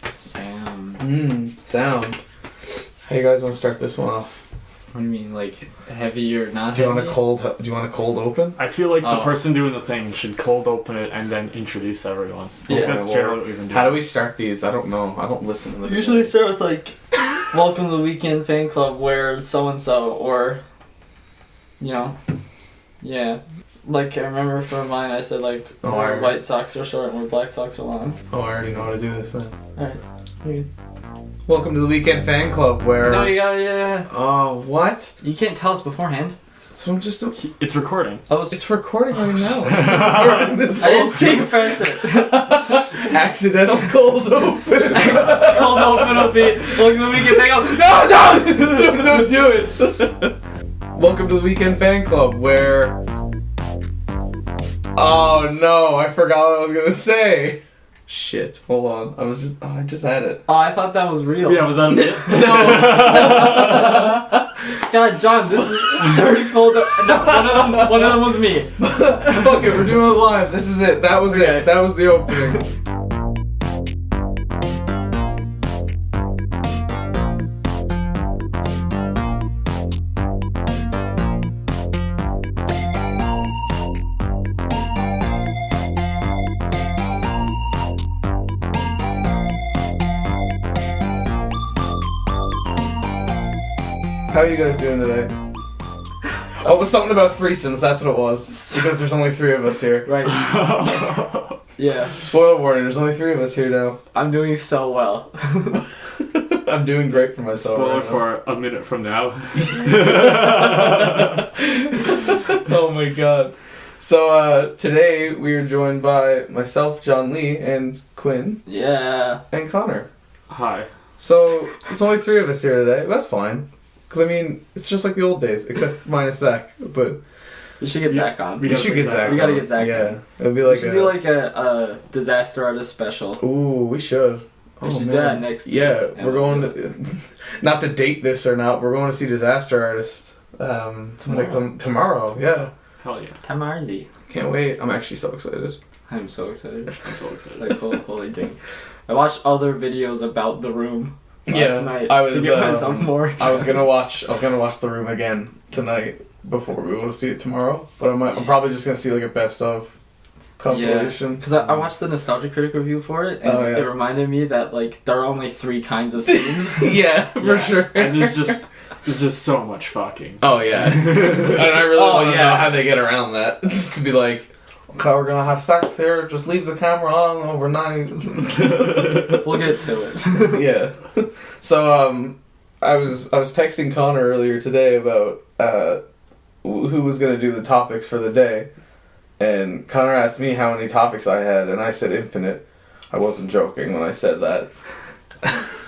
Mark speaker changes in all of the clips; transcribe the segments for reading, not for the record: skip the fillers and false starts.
Speaker 1: Sound. How you guys want to start this one off?
Speaker 2: What do you mean, like heavy or not?
Speaker 1: Do you
Speaker 2: heavy?
Speaker 1: want a cold open?
Speaker 3: I feel like the person doing the thing should cold open it and then introduce everyone.
Speaker 2: Yeah,
Speaker 3: That's generally what we've been doing.
Speaker 1: How do we start these? I don't know. I don't listen to them.
Speaker 2: Usually start with like, welcome to the weekend fan club where so and so, or, you know, yeah. Like I remember for mine, I said like, where white socks are short and where black socks are long.
Speaker 1: Oh, I already know how to do this then.
Speaker 2: Alright.
Speaker 1: Welcome to the weekend fan club where.
Speaker 2: No, you gotta, yeah.
Speaker 1: Oh, what?
Speaker 2: You can't tell us beforehand.
Speaker 1: So I'm just.
Speaker 3: It's recording.
Speaker 1: Oh, it's recording right now. It's recording this
Speaker 2: I didn't see you press it.
Speaker 1: Accidental cold open.
Speaker 2: Cold open will be. Welcome to the weekend fan club.
Speaker 1: No, don't do it. Welcome to the weekend fan club where. Oh no, I forgot what I was gonna say. Shit, hold on. I just had it.
Speaker 2: Oh, I thought that was real.
Speaker 3: Yeah, was that it?
Speaker 1: No.
Speaker 2: God, John, this is third cold. No, one of them was me.
Speaker 1: Fuck it, we're doing it live. This is it. That was it. That was the opening. How are you guys doing today? Oh, it was something about threesomes, that's what it was. Because there's only 3 of us here.
Speaker 2: Right. Yeah.
Speaker 1: Spoiler warning, there's only 3 of us here now.
Speaker 2: I'm doing so well.
Speaker 1: I'm doing great for myself.
Speaker 3: Spoiler
Speaker 1: right
Speaker 3: for a minute from now.
Speaker 1: Oh my god. So, today we are joined by myself, John Lee, and Quinn.
Speaker 2: Yeah.
Speaker 1: And Connor.
Speaker 3: Hi.
Speaker 1: So, there's only 3 of us here today. That's fine. Because, I mean, it's just like the old days, except minus Zach. But
Speaker 2: we should get Zach on.
Speaker 1: we should get Zach on.
Speaker 2: We gotta get Zach on.
Speaker 1: Yeah. It would be like
Speaker 2: we should do like a disaster artist special.
Speaker 1: Ooh, we should.
Speaker 2: We should do that next week.
Speaker 1: Yeah, we're going to... Not to date this or not, we're going to see Disaster Artist. Tomorrow, yeah.
Speaker 3: Hell yeah.
Speaker 2: Tamarzi.
Speaker 1: Can't wait. I'm actually so excited.
Speaker 2: I'm so excited. Like, holy ding. I watched other videos about The Room last night to get myself more excited.
Speaker 1: I was gonna watch The Room again tonight before we go to see it tomorrow. But I'm probably just gonna see like a best of compilation.
Speaker 2: Because I watched the Nostalgia Critic review for it, and it reminded me that like there are only 3 kinds of scenes.
Speaker 1: Yeah, for sure.
Speaker 3: And there's just so much fucking.
Speaker 1: Oh yeah. And I really want to know how they get around that. Just to be like, okay, we're gonna have sex here. Just leave the camera on overnight.
Speaker 2: We'll get to it.
Speaker 1: Yeah. So I was texting Connor earlier today about who was gonna do the topics for the day, and Connor asked me how many topics I had, and I said infinite. I wasn't joking when I said that.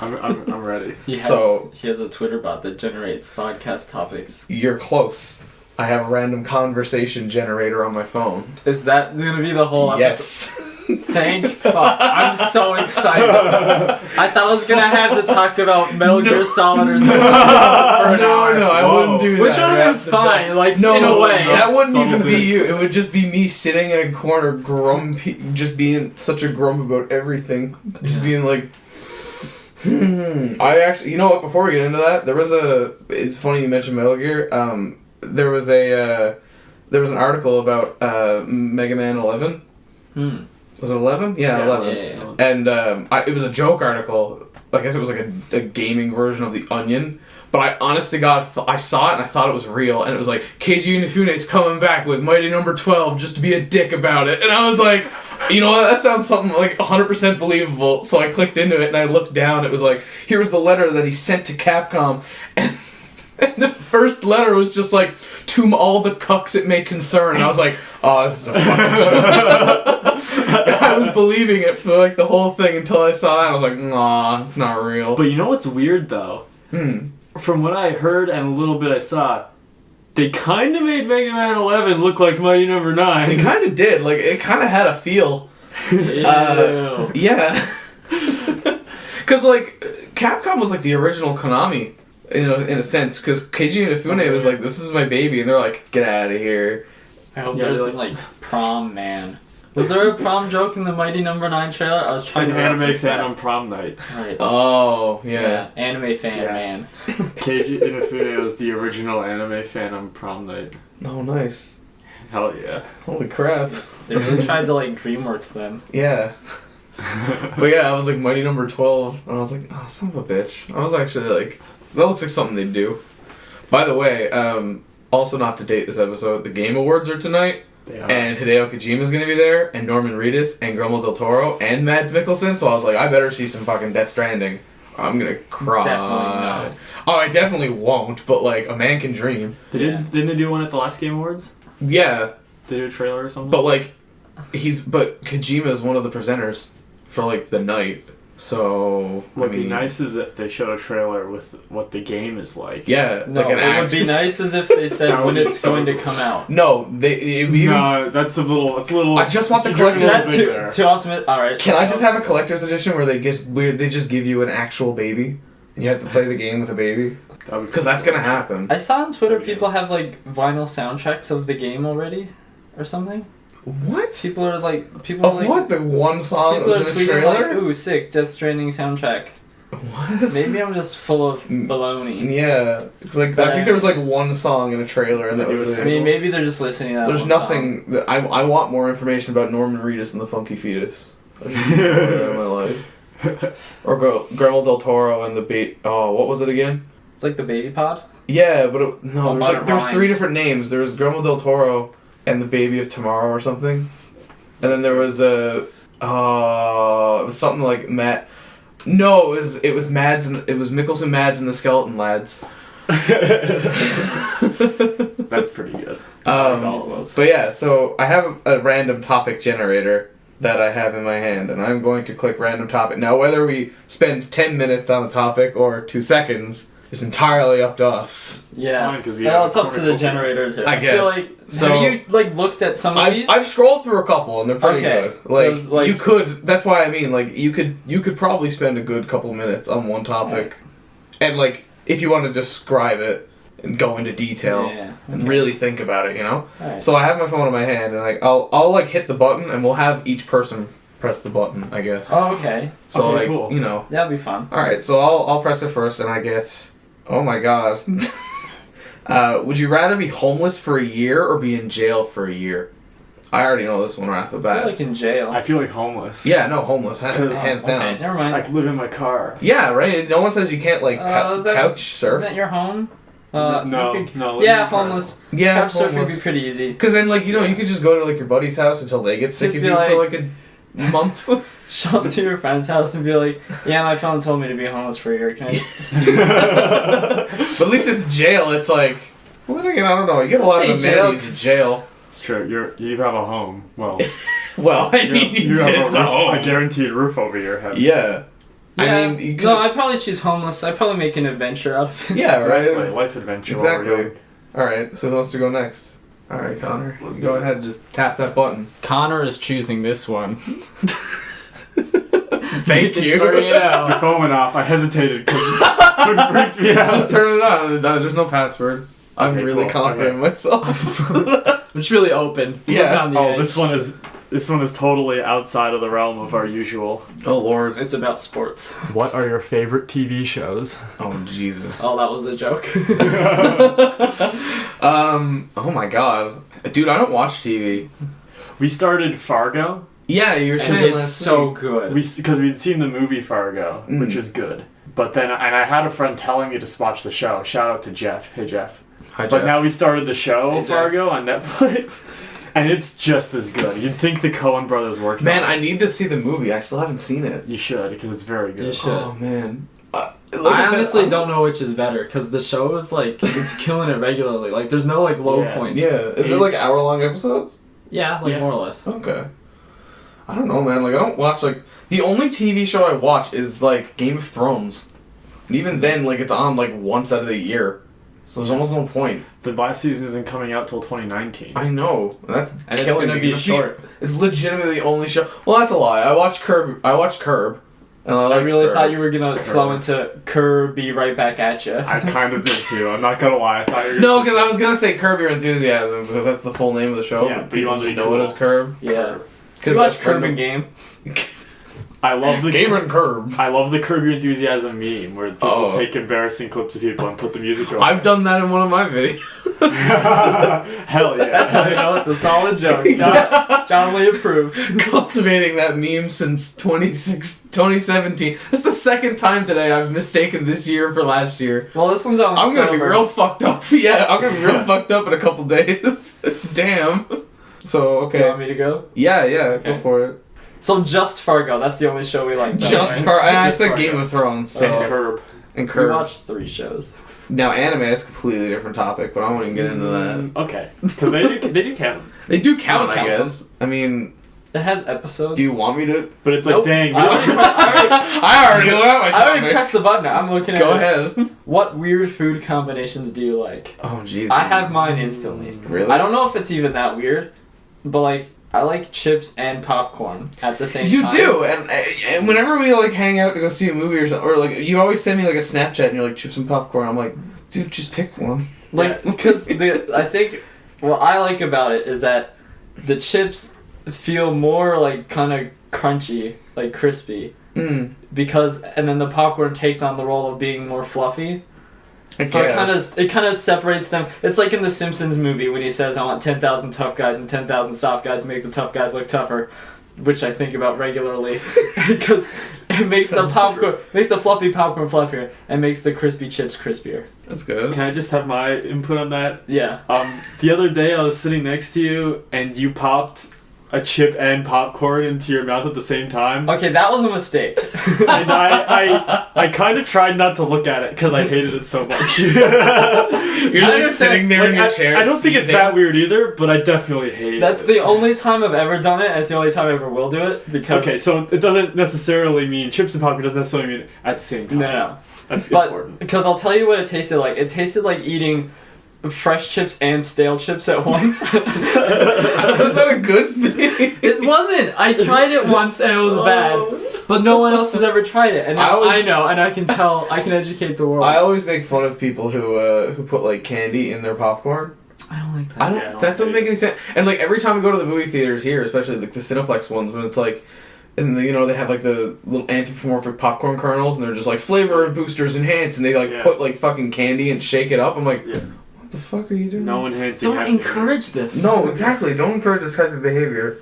Speaker 3: I'm ready.
Speaker 2: He has a Twitter bot that generates podcast topics.
Speaker 1: You're close. I have a random conversation generator on my phone.
Speaker 2: Is that gonna be the whole episode?
Speaker 1: Yes.
Speaker 2: Thank fuck. I'm so excited. I thought I was gonna have to talk about Metal Gear Solid or something for an hour.
Speaker 1: No, I wouldn't do that.
Speaker 2: Which would have been fine, in a way.
Speaker 1: That wouldn't even be you. It would just be me sitting in a corner grumpy, just being such a grump about everything. Just being like, I actually, you know what, before we get into that, it's funny you mentioned Metal Gear, there was an article about Mega Man 11. Was it 11? Yeah, 11.
Speaker 2: Yeah.
Speaker 1: And it was a joke article. I guess it was like a gaming version of The Onion. But I, honest to God, I saw it and I thought it was real. And it was like, Keiji Inafune's coming back with Mighty Number 12 just to be a dick about it. And I was like, you know what, that sounds something like 100% believable. So I clicked into it and I looked down. It was like, here was the letter that he sent to Capcom. And the first letter was just like, to all the cucks it may concern. And I was like, oh, this is a fucking joke. I was believing it for like the whole thing until I saw it. I was like, nah, it's not real.
Speaker 3: But you know what's weird though? From what I heard and a little bit I saw, they kind of made Mega Man 11 look like Mighty Number 9.
Speaker 1: They kind of did. Like, it kind of had a feel. Yeah. Because, like, Capcom was like the original Konami, you know, in a sense. Because Keiji Inafune was like, this is my baby. And they're like, get out of here.
Speaker 2: I hope there's like Prom Man. Was there a prom joke in the Mighty Number 9 trailer? I was trying
Speaker 3: An
Speaker 2: to
Speaker 3: anime
Speaker 2: reference
Speaker 3: fan
Speaker 2: that.
Speaker 3: on prom night.
Speaker 2: Right.
Speaker 1: Oh, yeah.
Speaker 2: Anime fan,
Speaker 3: Yeah.
Speaker 2: man.
Speaker 3: Keiji Inafune was the original anime fan on prom night.
Speaker 1: Oh, nice.
Speaker 3: Hell yeah.
Speaker 1: Holy crap.
Speaker 2: They really tried to like DreamWorks then.
Speaker 1: Yeah. But yeah, I was like Mighty Number 12, and I was like, oh, son of a bitch. I was actually like, that looks like something they'd do. By the way, also not to date this episode, the Game Awards are tonight.
Speaker 3: Yeah.
Speaker 1: And Hideo Kojima's gonna be there, and Norman Reedus, and Guillermo del Toro, and Mads Mikkelsen, so I was like, I better see some fucking Death Stranding. I'm gonna cry.
Speaker 2: Definitely not.
Speaker 1: Oh, I definitely won't, but like, a man can dream.
Speaker 3: Didn't they do one at the last Game Awards?
Speaker 1: Yeah,
Speaker 3: They do a trailer or something?
Speaker 1: but like, but Kojima is one of the presenters for like the night, so
Speaker 3: What would be nice is if they showed a trailer with what the game is like.
Speaker 1: Yeah,
Speaker 2: No,
Speaker 1: like an
Speaker 2: it would be
Speaker 1: action.
Speaker 2: nice as if they said
Speaker 3: That would
Speaker 2: when
Speaker 3: be
Speaker 2: it's
Speaker 3: so
Speaker 2: going to
Speaker 3: cool.
Speaker 2: come out.
Speaker 1: No, it'd be
Speaker 3: No, that's a little.
Speaker 1: I just want the
Speaker 3: you drag it
Speaker 2: Is
Speaker 3: a
Speaker 1: collector's.
Speaker 2: that
Speaker 3: little bit
Speaker 2: too,
Speaker 3: there.
Speaker 2: too optimistic? Alright.
Speaker 1: Can I just have a collector's edition where they just give you an actual baby, and you have to play the game with a baby?
Speaker 3: That would be
Speaker 1: Because that's gonna happen.
Speaker 2: I saw on Twitter
Speaker 3: Yeah.
Speaker 2: people have like vinyl soundtracks of the game already, or something.
Speaker 1: What?
Speaker 2: People are like
Speaker 1: Of
Speaker 2: like,
Speaker 1: what? The one song that
Speaker 2: People are
Speaker 1: was in a
Speaker 2: tweeting
Speaker 1: trailer?
Speaker 2: like, "Ooh, sick! Death Stranding soundtrack."
Speaker 1: What?
Speaker 2: Maybe I'm just full of baloney.
Speaker 1: Yeah, it's like I think there was like one song in a trailer, and that was
Speaker 2: I
Speaker 1: it.
Speaker 2: mean, maybe they're just listening to that
Speaker 1: There's
Speaker 2: one
Speaker 1: nothing. That I want more information about Norman Reedus and the Funky Fetus. I just want that in my life. Or Guillermo del Toro and the Oh, what was it again?
Speaker 2: song. It's like the baby pod.
Speaker 1: Yeah, but
Speaker 2: Oh,
Speaker 1: there was 3 different names. There was Guillermo del Toro and the Baby of Tomorrow or something, and then there was it was something like Matt. No, it was Mads and it was Mikkelsen, Mads, and the Skeleton Lads.
Speaker 3: That's pretty good. I like all of those.
Speaker 1: But yeah, so I have a random topic generator that I have in my hand, and I'm going to click random topic. Now, whether we spend 10 minutes on the topic or 2 seconds is entirely up to us.
Speaker 2: Yeah.
Speaker 3: fine, 'cause we
Speaker 2: Well,
Speaker 3: have
Speaker 2: it's up to the
Speaker 3: cornucopia.
Speaker 2: generator too.
Speaker 1: I
Speaker 2: feel
Speaker 1: guess.
Speaker 2: like,
Speaker 1: So-
Speaker 2: have you like looked at some of these?
Speaker 1: I've scrolled through a couple, and they're pretty
Speaker 2: Okay,
Speaker 1: good. Like,
Speaker 2: 'cause, like-
Speaker 1: you could. That's why I mean, like, you could probably spend a good couple minutes on one topic, and like, if you want to describe it and go into detail
Speaker 2: Yeah.
Speaker 1: and really think about it, you know.
Speaker 2: Alright.
Speaker 1: So I have my phone in my hand, and I'll like hit the button, and we'll have each person press the button, I guess.
Speaker 2: Oh, okay.
Speaker 1: So
Speaker 3: okay,
Speaker 1: like,
Speaker 3: cool.
Speaker 1: you know.
Speaker 2: That'd be fun.
Speaker 1: All right, so I'll press it first, and I get. Oh my god. Would you rather be homeless for a year or be in jail for a year? I already know this one right off the
Speaker 2: I feel
Speaker 1: bat.
Speaker 2: like in jail.
Speaker 3: I feel like homeless.
Speaker 1: Yeah, no, homeless, hands
Speaker 2: Okay,
Speaker 1: down.
Speaker 2: never mind.
Speaker 3: I could live in my car.
Speaker 1: Yeah, right. No one says you can't like
Speaker 2: Is that-
Speaker 1: couch surf.
Speaker 2: Isn't that your home?
Speaker 3: No,
Speaker 2: you could-
Speaker 3: no.
Speaker 2: Yeah, homeless.
Speaker 1: Yeah,
Speaker 2: Couch surfing would be
Speaker 1: homeless.
Speaker 2: pretty easy.
Speaker 1: Because then, like, you know, you could just go to like your buddy's house until they get sick
Speaker 2: Just
Speaker 1: of
Speaker 2: be
Speaker 1: you for
Speaker 2: like-
Speaker 1: like a month.
Speaker 2: Show up to your friend's house and be like, "Yeah, my phone told me to be homeless for a year. Can I just?"
Speaker 1: But at least at jail, it's like, well, then again, I don't know. You get a lot of
Speaker 2: Say jail,
Speaker 1: amenities in jail.
Speaker 3: It's true. You have a home. Well,
Speaker 1: Well, I mean,
Speaker 3: you have
Speaker 1: it's a home.
Speaker 3: a guaranteed roof over your head.
Speaker 1: Yeah.
Speaker 2: Yeah,
Speaker 1: I mean, you
Speaker 2: no, I'd probably choose homeless. I'd probably make an adventure out of it.
Speaker 1: yeah,
Speaker 3: Exactly.
Speaker 1: right.
Speaker 3: Life adventure. while we're
Speaker 1: Exactly.
Speaker 3: young.
Speaker 1: All right. So who wants to go next? All right, Connor.
Speaker 3: Let's
Speaker 1: Go
Speaker 3: do it.
Speaker 1: ahead. Just tap that button.
Speaker 2: Connor is choosing this one.
Speaker 1: Thank you.
Speaker 2: Sorry,
Speaker 3: Your phone went off. I hesitated because it freaks me out.
Speaker 1: Just turn it on. There's no password. I'm
Speaker 3: Okay,
Speaker 1: really
Speaker 3: cool.
Speaker 1: confident in myself.
Speaker 2: It's really open.
Speaker 1: Yeah.
Speaker 2: Look on the
Speaker 3: Oh,
Speaker 2: edge.
Speaker 3: this one is totally outside of the realm of our usual.
Speaker 1: Oh Lord.
Speaker 2: It's about sports.
Speaker 3: What are your favorite TV shows?
Speaker 1: Oh Jesus.
Speaker 2: Oh, that was a joke.
Speaker 1: Oh my God, dude, I don't watch TV.
Speaker 3: We started Fargo.
Speaker 1: Yeah, you were
Speaker 2: And
Speaker 1: saying
Speaker 2: it's
Speaker 1: last
Speaker 2: so
Speaker 1: week.
Speaker 2: good.
Speaker 3: Because we'd seen the movie Fargo,
Speaker 1: Mm.
Speaker 3: which is good. But then, and I had a friend telling me to watch the show. Shout out to Jeff. Hey Jeff.
Speaker 1: Hi,
Speaker 3: But
Speaker 1: Jeff.
Speaker 3: now we started the show
Speaker 2: Hey, Jeff.
Speaker 3: Fargo on Netflix, and it's just as good. You'd think the Coen brothers worked
Speaker 1: Man,
Speaker 3: on it.
Speaker 1: I need to see the movie. I still haven't seen it.
Speaker 3: You should, because it's very good.
Speaker 2: You should.
Speaker 1: Oh man.
Speaker 2: I honestly don't know which is better because the show is like it's killing it regularly. Like there's no like low
Speaker 3: Yeah.
Speaker 2: points.
Speaker 1: Yeah, is it like hour-long episodes?
Speaker 2: Yeah, like
Speaker 3: Yeah.
Speaker 2: more or less.
Speaker 1: Okay. I don't know, man. Like, I don't watch, like... The only TV show I watch is, like, Game of Thrones. And even then, like, it's on, like, once out of the year. So there's almost no point.
Speaker 3: The last season isn't coming out till 2019.
Speaker 1: I know. That's
Speaker 2: And it's
Speaker 1: killing
Speaker 2: gonna
Speaker 1: me.
Speaker 2: be short.
Speaker 1: It's legitimately the only show... Well, that's a lie. I watched Curb. And I
Speaker 2: I
Speaker 1: liked
Speaker 2: really
Speaker 1: Curb.
Speaker 2: thought you were gonna flow into Kirby right back at you.
Speaker 3: I kind of did too. I'm not gonna lie. I thought you were
Speaker 1: No, because I was gonna say Curb Your Enthusiasm, because that's the full name of the show.
Speaker 3: Yeah,
Speaker 1: but
Speaker 3: but you
Speaker 1: people
Speaker 3: wanted to
Speaker 1: just
Speaker 3: be
Speaker 1: know it
Speaker 3: cool.
Speaker 1: as Curb.
Speaker 2: Yeah. Too much Curb and Game.
Speaker 3: I love the
Speaker 1: Gamer and Curb.
Speaker 3: I love the Curb Your Enthusiasm meme where people take embarrassing clips of people and put the music over.
Speaker 1: I've done that in one of my videos.
Speaker 3: Hell yeah.
Speaker 2: That's how you know it's a solid joke. John Lee approved.
Speaker 1: Cultivating that meme since 2017. That's the second time today I've mistaken this year for last year.
Speaker 2: Well, this one's on.
Speaker 1: I'm gonna be real fucked up. Yeah, I'm gonna be real fucked up in a couple days. Damn. So, okay.
Speaker 2: Do you want me to go?
Speaker 1: Yeah,
Speaker 2: Okay.
Speaker 1: go for it.
Speaker 2: So just Fargo. That's the only show we like.
Speaker 1: Just Fargo. I said Game of Thrones. So.
Speaker 3: And Curb.
Speaker 1: And
Speaker 2: We
Speaker 1: Curb.
Speaker 2: watched 3 shows.
Speaker 1: Now, anime is a completely different topic, but I won't even get into that.
Speaker 3: Okay. Because they do count.
Speaker 1: They do count,
Speaker 2: count
Speaker 1: I guess. I mean,
Speaker 2: It has episodes.
Speaker 1: do you want me to?
Speaker 3: But it's like,
Speaker 2: Nope.
Speaker 3: dang.
Speaker 2: I already
Speaker 1: I already
Speaker 2: pressed the button. I'm looking at
Speaker 1: Go
Speaker 2: it.
Speaker 1: ahead.
Speaker 2: What weird food combinations do you like?
Speaker 1: Oh, Jesus.
Speaker 2: I have mine instantly.
Speaker 1: Really?
Speaker 2: I don't know if it's even that weird, but like I like chips and popcorn at the same
Speaker 1: You
Speaker 2: time.
Speaker 1: do, and whenever we like hang out to go see a movie or something, or like you always send me like a Snapchat and you're like chips and popcorn. I'm like, dude, just pick one.
Speaker 2: Like because I think what I like about it is that the chips feel more like kind of crunchy, like crispy, because and then the popcorn takes on the role of being more fluffy. So it kind of separates them. It's like in the Simpsons movie when he says, "I want 10,000 tough guys and 10,000 soft guys to make the tough guys look tougher," which I think about regularly because it makes the popcorn makes the fluffy popcorn fluffier and makes the crispy chips crispier.
Speaker 1: That's good.
Speaker 3: Can I just have my input on that?
Speaker 2: Yeah.
Speaker 3: The other day I was sitting next to you and you popped a chip and popcorn into your mouth at the same time.
Speaker 2: Okay, that was a mistake.
Speaker 3: And I kind of tried not to look at it because I hated it so much.
Speaker 1: You're like sitting there in your chair.
Speaker 3: I don't think it's that weird either, but I definitely hate it.
Speaker 2: That's the only time I've ever done it, and it's the only time I ever will do it, because...
Speaker 3: Okay, so it doesn't necessarily mean chips and popcorn doesn't necessarily mean at the same time.
Speaker 2: No.
Speaker 3: That's
Speaker 2: But,
Speaker 3: important.
Speaker 2: because I'll tell you what it tasted like. It tasted like eating fresh chips and stale chips at once.
Speaker 1: Was that a good thing?
Speaker 2: It wasn't! I tried it once and it was bad. But no one else has ever tried it, and now I know, and I can tell, I can educate the world.
Speaker 1: I always make fun of people who put like candy in their popcorn.
Speaker 2: I don't like that.
Speaker 1: I don't. That doesn't make any sense. And like every time we go to the movie theaters here, especially like the Cineplex ones, when it's like, and you know they have like the little anthropomorphic popcorn kernels, and they're just like flavor boosters enhanced, and they like put like fucking candy and shake it up. I'm like, what the fuck are you doing?
Speaker 3: No enhancing.
Speaker 2: Don't encourage this.
Speaker 1: No, exactly. Don't encourage this type of behavior.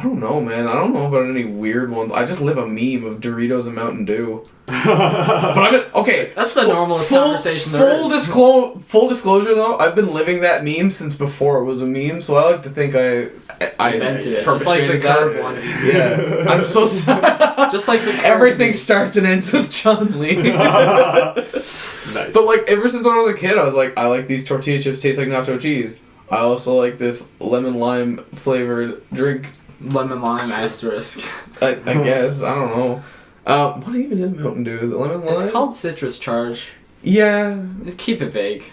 Speaker 1: I don't know, man. I don't know about any weird ones. I just live a meme of Doritos and Mountain Dew. But I've been okay.
Speaker 2: That's the normalest conversation there is.
Speaker 1: Full disclosure, though, I've been living that meme since before it was a meme. So I like to think I
Speaker 2: invented it,
Speaker 1: just like the Curb
Speaker 2: one.
Speaker 1: Yeah, I'm so sorry.
Speaker 2: Just like the Curb
Speaker 1: everything
Speaker 2: meme.
Speaker 1: starts and ends with John Lee.
Speaker 3: Nice.
Speaker 1: But like ever since when I was a kid, I was like, I like these tortilla chips taste like nacho cheese. I also like this lemon lime flavored drink.
Speaker 2: Lemon lime asterisk.
Speaker 1: I guess. I don't know. What even is Mountain Dew? Is it lemon lime?
Speaker 2: It's called citrus charge.
Speaker 1: Yeah.
Speaker 2: Just keep it vague.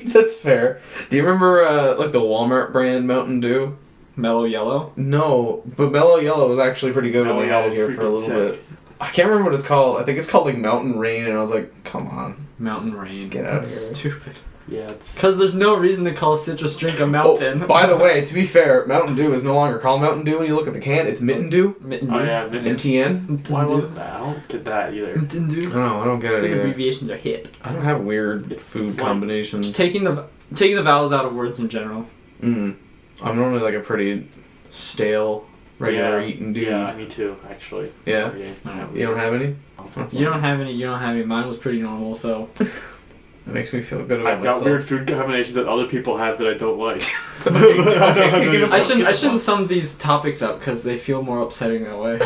Speaker 1: That's fair. Do you remember like the Walmart brand Mountain Dew?
Speaker 2: Mellow yellow?
Speaker 1: No, but Mellow Yellow was actually pretty good when
Speaker 3: Mellow
Speaker 1: they had
Speaker 3: Yellow
Speaker 1: it here
Speaker 3: was
Speaker 1: for a little
Speaker 3: freaking
Speaker 1: bit. I can't remember what it's called. I think it's called like Mountain Rain, and I was like, come on.
Speaker 2: Mountain rain.
Speaker 1: Get out
Speaker 2: That's
Speaker 1: of here.
Speaker 2: stupid.
Speaker 3: Yeah, it's...
Speaker 2: Because there's no reason to call a citrus drink a mountain.
Speaker 1: Oh, by the way, to be fair, Mountain Dew is no longer called Mountain Dew when you look at the can. It's Mitten Dew.
Speaker 2: Mitten
Speaker 3: Oh
Speaker 2: Dew.
Speaker 3: yeah,
Speaker 1: MTN.
Speaker 3: Why was that? I don't get that either.
Speaker 2: Mitten Dew.
Speaker 1: I don't know. I don't get it
Speaker 2: Because
Speaker 1: either.
Speaker 2: abbreviations are hip.
Speaker 1: I don't have weird food
Speaker 3: like-
Speaker 1: combinations.
Speaker 2: Just taking the vowels out of words in general.
Speaker 1: I'm normally like a pretty stale, regular eating dude.
Speaker 3: Yeah, me too, actually.
Speaker 1: Yeah? You don't have any?
Speaker 2: You don't have any. Mine was pretty normal, so.
Speaker 1: It makes me feel good about
Speaker 3: I've got
Speaker 1: myself.
Speaker 3: weird food combinations that other people have that I don't like.
Speaker 1: Okay, give us
Speaker 2: I shouldn't sum these topics up because they feel more upsetting that way.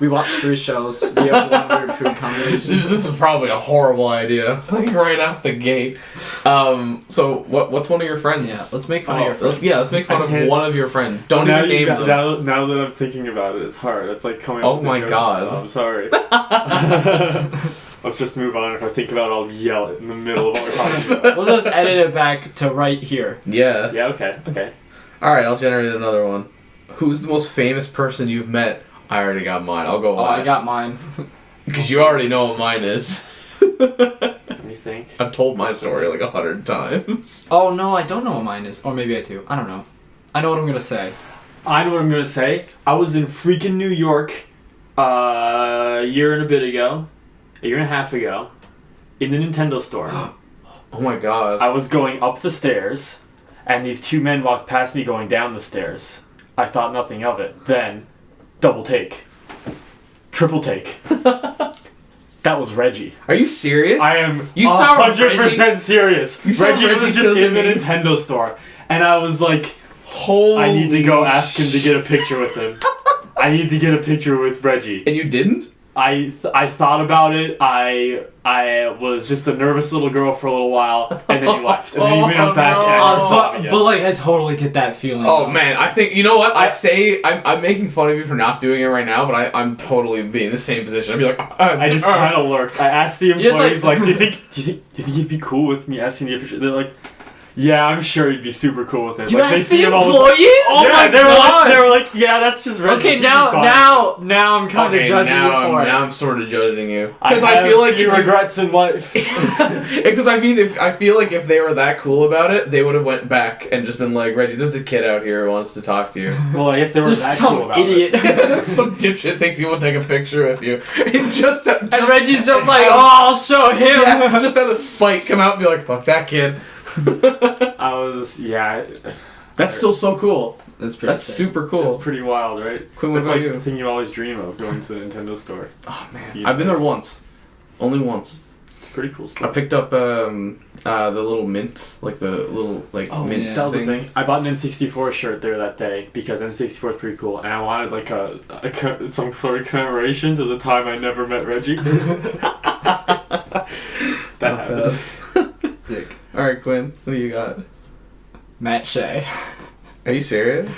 Speaker 2: We watched 3 shows. We have one weird food combination.
Speaker 1: Dude, this is probably a horrible idea. Like right off the gate. So what's one of your friends?
Speaker 2: Yeah, let's make fun of your friends.
Speaker 1: Let's make fun of one of your friends. Don't even name them.
Speaker 3: Now that I'm thinking about it, it's hard. It's like coming
Speaker 1: Oh
Speaker 3: up with
Speaker 1: my
Speaker 3: a joke,
Speaker 1: God.
Speaker 3: so I'm sorry. Let's just move on. If I think about it, I'll yell it in the middle of what we're talking about.
Speaker 2: We'll just edit it back to right here.
Speaker 1: Yeah.
Speaker 3: Yeah, okay.
Speaker 1: Alright, I'll generate another one. Who's the most famous person you've met? I already got mine. I'll go last.
Speaker 2: I got mine.
Speaker 1: Because you already know what mine is.
Speaker 3: Let me think.
Speaker 1: I've told my story like 100 times.
Speaker 2: Oh no, I don't know what mine is. Or maybe I do. I don't know. I know what I'm gonna say.
Speaker 3: I know what I'm gonna say. I was in freaking New York a year and a bit ago, a year and a half ago, in the Nintendo store.
Speaker 1: Oh my god.
Speaker 3: I was going up the stairs, and these two men walked past me going down the stairs. I thought nothing of it. Then, double take. Triple take. That was Reggie.
Speaker 1: Are you serious?
Speaker 3: I am
Speaker 1: You saw
Speaker 3: 100% serious.
Speaker 1: You saw
Speaker 3: Reggie was
Speaker 1: Reggie
Speaker 3: just in the
Speaker 1: me.
Speaker 3: Nintendo store. And I was like,
Speaker 1: Holy
Speaker 3: I need to go ask him to get a picture with him. I need to get a picture with Reggie.
Speaker 1: And you didn't?
Speaker 3: I thought about it. I was just a nervous little girl for a little while, and then he left. And then he went back and never saw him again.
Speaker 2: But like, I totally get that feeling.
Speaker 1: Oh man, I think, you know what, I'm making fun of you for not doing it right now, but I'm totally be in the same position. I'd be like,
Speaker 3: I just kind of lurked. I asked the
Speaker 2: Just
Speaker 3: employees,
Speaker 2: like-
Speaker 3: do you think he'd be cool with me asking to get a picture? They're like, yeah, I'm sure he'd be super cool with it.
Speaker 2: You
Speaker 3: like,
Speaker 2: asked the
Speaker 3: all the
Speaker 2: employees?
Speaker 3: Oh
Speaker 2: Yeah,
Speaker 3: my
Speaker 2: they were
Speaker 3: god!
Speaker 2: like-
Speaker 3: They were like, yeah, that's just Reggie.
Speaker 2: Okay,
Speaker 3: He'd be
Speaker 2: now
Speaker 3: fine.
Speaker 2: I'm kind of judging you for it.
Speaker 1: Now I'm sort of judging you.
Speaker 3: I
Speaker 1: Because I feel like
Speaker 3: few
Speaker 1: if you
Speaker 3: regrets in life.
Speaker 1: Because I mean, I feel like if they were that cool about it, they would have went back and just been like, Reggie, there's a kid out here who wants to talk to you.
Speaker 3: Well, I guess they were
Speaker 2: There's
Speaker 3: that
Speaker 2: some
Speaker 3: cool about
Speaker 2: idiot.
Speaker 3: it.
Speaker 1: Some dipshit thinks he will take a picture with you. And just
Speaker 2: And Reggie's just like, oh, I'll show him.
Speaker 1: yeah, just out of spite, come out and be like, fuck that kid. That's still so cool. That's super cool.
Speaker 3: It's pretty wild, right?
Speaker 1: Quinn, what
Speaker 3: It's
Speaker 1: about
Speaker 3: like
Speaker 1: you?
Speaker 3: the thing you always dream of, going to the Nintendo store.
Speaker 1: Oh man,
Speaker 3: See
Speaker 1: I've been
Speaker 3: it.
Speaker 1: there once, only once.
Speaker 3: It's pretty cool
Speaker 1: I
Speaker 3: stuff.
Speaker 1: picked up the little mint, like the little mint.
Speaker 2: yeah.
Speaker 3: That was the
Speaker 1: things.
Speaker 3: thing. I bought an N64 shirt there that day because N64 is pretty cool, and I wanted like some sort of commemoration to the time I never met Reggie. That
Speaker 1: Not
Speaker 3: happened.
Speaker 1: bad. Sick. All right, Quinn, what do you got?
Speaker 2: Matt Shea.
Speaker 1: Are you serious?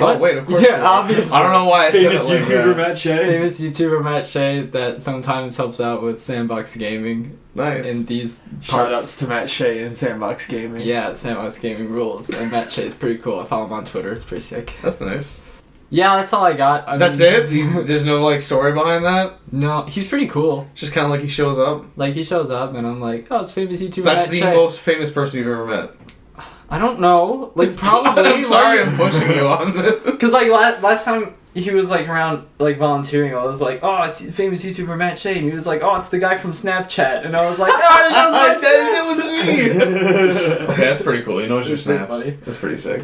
Speaker 1: Oh wait, of course.
Speaker 2: Yeah,
Speaker 1: you are.
Speaker 2: obviously.
Speaker 1: I don't know why I
Speaker 3: Famous
Speaker 1: said it
Speaker 3: YouTuber
Speaker 1: like that.
Speaker 3: Matt Shea.
Speaker 2: Famous YouTuber Matt Shea that sometimes helps out with Sandbox Gaming
Speaker 1: Nice.
Speaker 2: in these
Speaker 3: Shout
Speaker 2: parts.
Speaker 3: outs to Matt Shea and Sandbox Gaming.
Speaker 2: Yeah, Sandbox Gaming rules. And Matt Shea's pretty cool. I follow him on Twitter. It's pretty sick.
Speaker 1: That's nice.
Speaker 2: Yeah, that's all I got.
Speaker 1: That's it? There's no like story behind that?
Speaker 2: No, he's pretty cool.
Speaker 1: Just kind of like he shows up.
Speaker 2: Like, he shows up and I'm like, oh, it's famous YouTuber
Speaker 1: So that's
Speaker 2: Matt
Speaker 1: the
Speaker 2: Shea.
Speaker 1: most famous person you've ever met.
Speaker 2: I don't know. Like, probably.
Speaker 1: I'm sorry I'm pushing you on this.
Speaker 2: Because, like, last time he was, like, around, like, volunteering, I was like, oh, it's famous YouTuber Matt Shea. And he was like, oh, it's the guy from Snapchat. And I was like, oh,
Speaker 1: it was me! Okay, that's pretty cool. You know your
Speaker 2: That's pretty
Speaker 1: snaps.
Speaker 2: funny.
Speaker 1: That's pretty sick.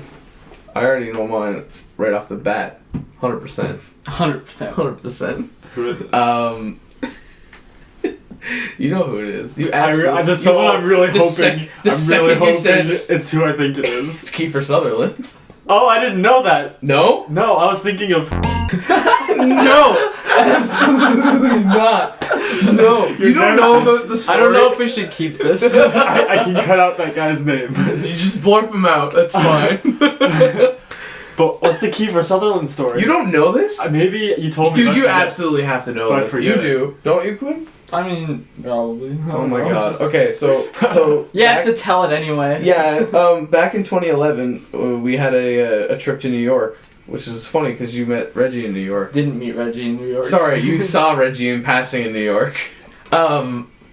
Speaker 1: I already know mine right off the bat. 100%.
Speaker 2: 100%.
Speaker 1: 100%.
Speaker 3: Who is it?
Speaker 1: You know who it is. You
Speaker 3: There's
Speaker 1: absolutely.
Speaker 3: someone I'm really
Speaker 1: the
Speaker 3: hoping.
Speaker 1: sec- the
Speaker 3: I'm
Speaker 1: second
Speaker 3: really
Speaker 1: you
Speaker 3: hoping
Speaker 1: said-
Speaker 3: it's who I think it is.
Speaker 1: It's Kiefer Sutherland.
Speaker 3: Oh, I didn't know that.
Speaker 1: No?
Speaker 3: No, I was thinking of.
Speaker 1: No! Absolutely not. No. You don't know the story.
Speaker 2: I don't know if we should keep this.
Speaker 3: I can cut out that guy's name.
Speaker 1: You just blurp him out. That's fine.
Speaker 3: But what's the Kiefer Sutherland story?
Speaker 1: You don't know this?
Speaker 3: Maybe you told me.
Speaker 1: Dude,
Speaker 3: but
Speaker 1: you
Speaker 3: I forget.
Speaker 1: absolutely have to know
Speaker 3: But I
Speaker 1: this.
Speaker 3: forget
Speaker 1: You
Speaker 3: it.
Speaker 1: do. Don't you, Quinn?
Speaker 2: I mean, probably.
Speaker 1: Oh my god. Okay, so
Speaker 2: You have
Speaker 1: back-
Speaker 2: to tell it anyway.
Speaker 1: Yeah, back in 2011, we had a trip to New York, which is funny because you met Reggie in New York.
Speaker 2: Didn't meet Reggie in New York.
Speaker 1: Sorry, you saw Reggie in passing in New York.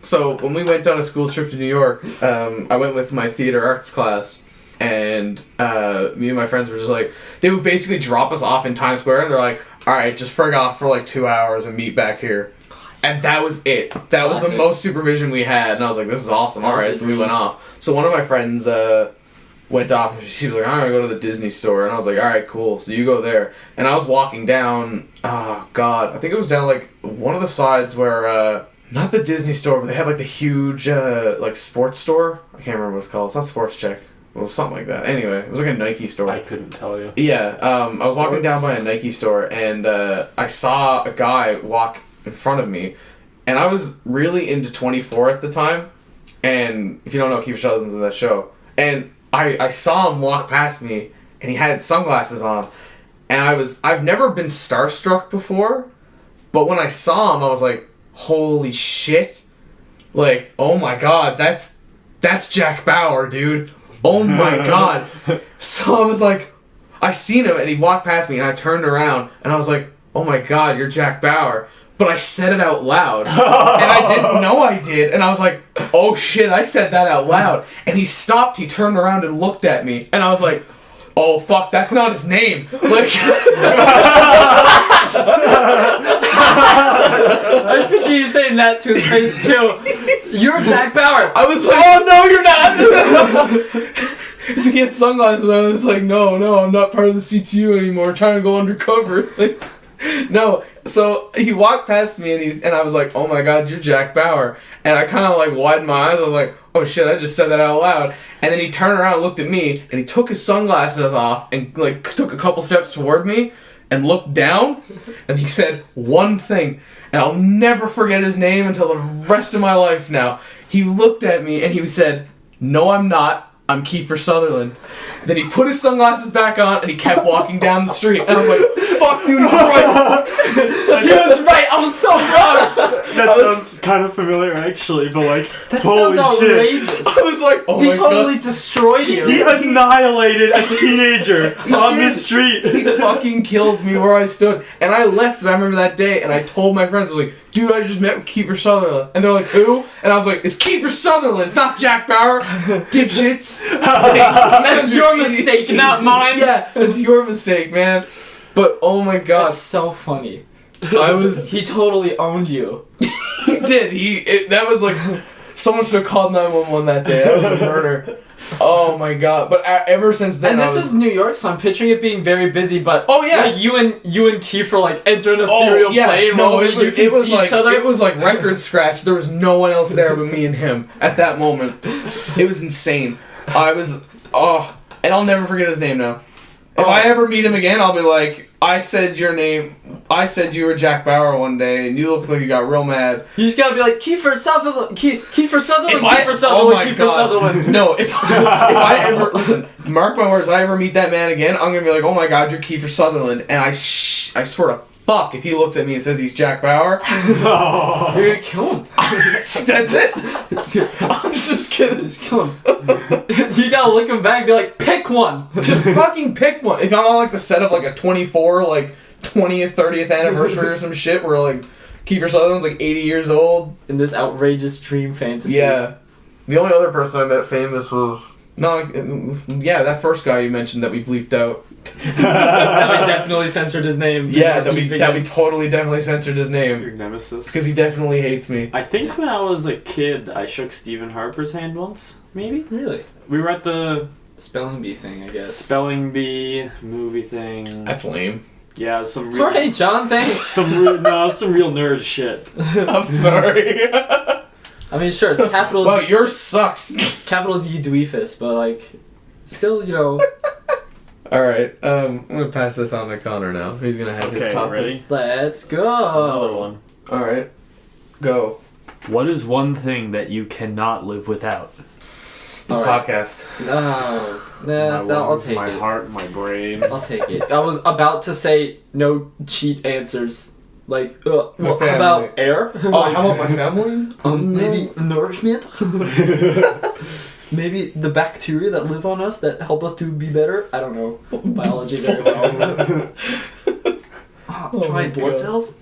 Speaker 1: So when we went on a school trip to New York, I went with my theater arts class, and me and my friends were just like, they would basically drop us off in Times Square, and they're like, all right, just frig off for like 2 hours and meet back here. And that was it. That was the
Speaker 2: Classic.
Speaker 1: most supervision we had, and I was like, this is awesome. All right, so we went off. So one of my friends went off, and she was like, I'm going to go to the Disney store. And I was like, all right, cool. So you go there. And I was walking down, oh, God, I think it was down, like, one of the sides where, not the Disney store, but they had, like, the huge, like, sports store. I can't remember what it's called. It's not Sports Check. Well, something like that. Anyway, it was like a Nike store.
Speaker 3: I couldn't tell you.
Speaker 1: Yeah, I was walking down by a Nike store, and I saw a guy walk in front of me, and I was really into 24 at the time, and if you don't know, Kiefer Sutherland's in that show, and I saw him walk past me, and he had sunglasses on, and I've never been starstruck before, but when I saw him, I was like, holy shit, like, oh my god, that's Jack Bauer, dude, oh my god. So I was like, I seen him, and he walked past me, and I turned around, and I was like, oh my god, you're Jack Bauer. but I said it out loud. And I didn't know I did. And I was like, oh shit, I said that out loud. And he stopped, he turned around and looked at me. And I was like, oh fuck, that's not his name. Like...
Speaker 2: I picture you saying that to his face too. You're Jack Bauer.
Speaker 1: I was like, oh no, you're not. So he had sunglasses on. I was like, no, I'm not part of the CTU anymore. I'm trying to go undercover. Like, no. So he walked past me and I was like, oh my god, you're Jack Bauer. And I kind of like widened my eyes. I was like, oh shit, I just said that out loud. And then he turned around and looked at me and he took his sunglasses off and like took a couple steps toward me and looked down and he said one thing. And I'll never forget his name until the rest of my life now. He looked at me and he said, no, I'm not. I'm Kiefer Sutherland. Then he put his sunglasses back on and he kept walking down the street. And I was like, fuck, dude, he's right.
Speaker 2: He was right. I was so wrong.
Speaker 3: That sounds kind of familiar, actually, but like,
Speaker 2: That
Speaker 3: holy
Speaker 2: sounds
Speaker 3: shit.
Speaker 2: outrageous.
Speaker 1: I was like, oh my
Speaker 2: He totally
Speaker 1: god.
Speaker 2: destroyed you.
Speaker 3: He annihilated a teenager on the
Speaker 1: did.
Speaker 3: street.
Speaker 1: He fucking killed me where I stood. And I left, I remember that day, and I told my friends, I was like, dude, I just met with Kiefer Sutherland. And they're like, who? And I was like, it's Kiefer Sutherland, it's not Jack Bauer. Dipshits.
Speaker 2: That's your mistake, not mine.
Speaker 1: Yeah, it's your mistake, man. But, oh my god.
Speaker 2: That's so funny.
Speaker 1: I was...
Speaker 2: He totally owned you.
Speaker 1: He did. That was like... Someone should have called 911 that day. That was a murder. Oh my god. But ever since then,
Speaker 2: And this is New York, so I'm picturing it being very busy, but...
Speaker 1: Oh, yeah.
Speaker 2: Like, you and Kiefer, like, enter an ethereal plane while you can see
Speaker 1: like,
Speaker 2: each other.
Speaker 1: It was like record scratch. There was no one else there but me and him at that moment. It was insane. I was... Oh... And I'll never forget his name now. If I ever meet him again, I'll be like, I said your name, I said you were Jack Bauer one day, and you looked like you got real mad.
Speaker 2: You just gotta be like, Kiefer Sutherland, Kiefer Sutherland,
Speaker 1: If I-
Speaker 2: Kiefer Sutherland,
Speaker 1: oh my
Speaker 2: Kiefer
Speaker 1: God.
Speaker 2: Sutherland.
Speaker 1: No, if I ever, listen, mark my words, if I ever meet that man again, I'm gonna be like, oh my god, you're Kiefer Sutherland, and I swear to fuck if he looks at me and says he's Jack Bauer.
Speaker 2: You're gonna kill him.
Speaker 1: That's it. I'm just kidding.
Speaker 2: Just kill him. You gotta look him back and be like, pick one.
Speaker 1: Just fucking pick one. If I'm on like the set of like a 24, like 20th, 30th anniversary or some shit where like Kiefer Sutherland's like 80 years old.
Speaker 2: In this outrageous dream fantasy.
Speaker 1: Yeah. The only other person I met famous was... No, yeah, that first guy you mentioned that we bleeped out.
Speaker 2: That we definitely censored his name.
Speaker 1: Yeah, that we totally definitely censored his name.
Speaker 3: Your nemesis.
Speaker 1: Because he definitely hates me.
Speaker 3: I think when I was a kid, I shook Stephen Harper's hand once, maybe?
Speaker 2: Really?
Speaker 3: We were at the
Speaker 2: Spelling bee thing, I guess.
Speaker 3: spelling bee movie thing.
Speaker 1: That's lame.
Speaker 3: Yeah, some real...
Speaker 2: Alright, John, thanks.
Speaker 3: some real nerd shit.
Speaker 1: I'm sorry.
Speaker 2: I mean, sure, it's capital
Speaker 1: Well,
Speaker 2: D,
Speaker 1: yours sucks.
Speaker 2: capital D dweefus, but like, still, you know,
Speaker 1: Alright, I'm gonna pass this on to Connor now. He's gonna have his
Speaker 3: Okay,
Speaker 1: topic.
Speaker 3: ready?
Speaker 2: let's go.
Speaker 3: Another one.
Speaker 1: Alright. Go.
Speaker 3: What is one thing that you cannot live without?
Speaker 1: This
Speaker 2: Alright.
Speaker 1: podcast.
Speaker 2: No,
Speaker 3: My
Speaker 2: I'll
Speaker 3: lungs,
Speaker 2: take
Speaker 3: my
Speaker 2: it.
Speaker 3: heart, my brain.
Speaker 2: I'll take it. I was about to say no cheat answers. Like, how
Speaker 1: family.
Speaker 2: about air?
Speaker 1: Oh, how about my family?
Speaker 2: Maybe nourishment? Maybe the bacteria that live on us that help us to be better? I don't know biology very well.
Speaker 1: Oh
Speaker 2: Try
Speaker 1: my
Speaker 2: blood
Speaker 1: God.
Speaker 2: cells?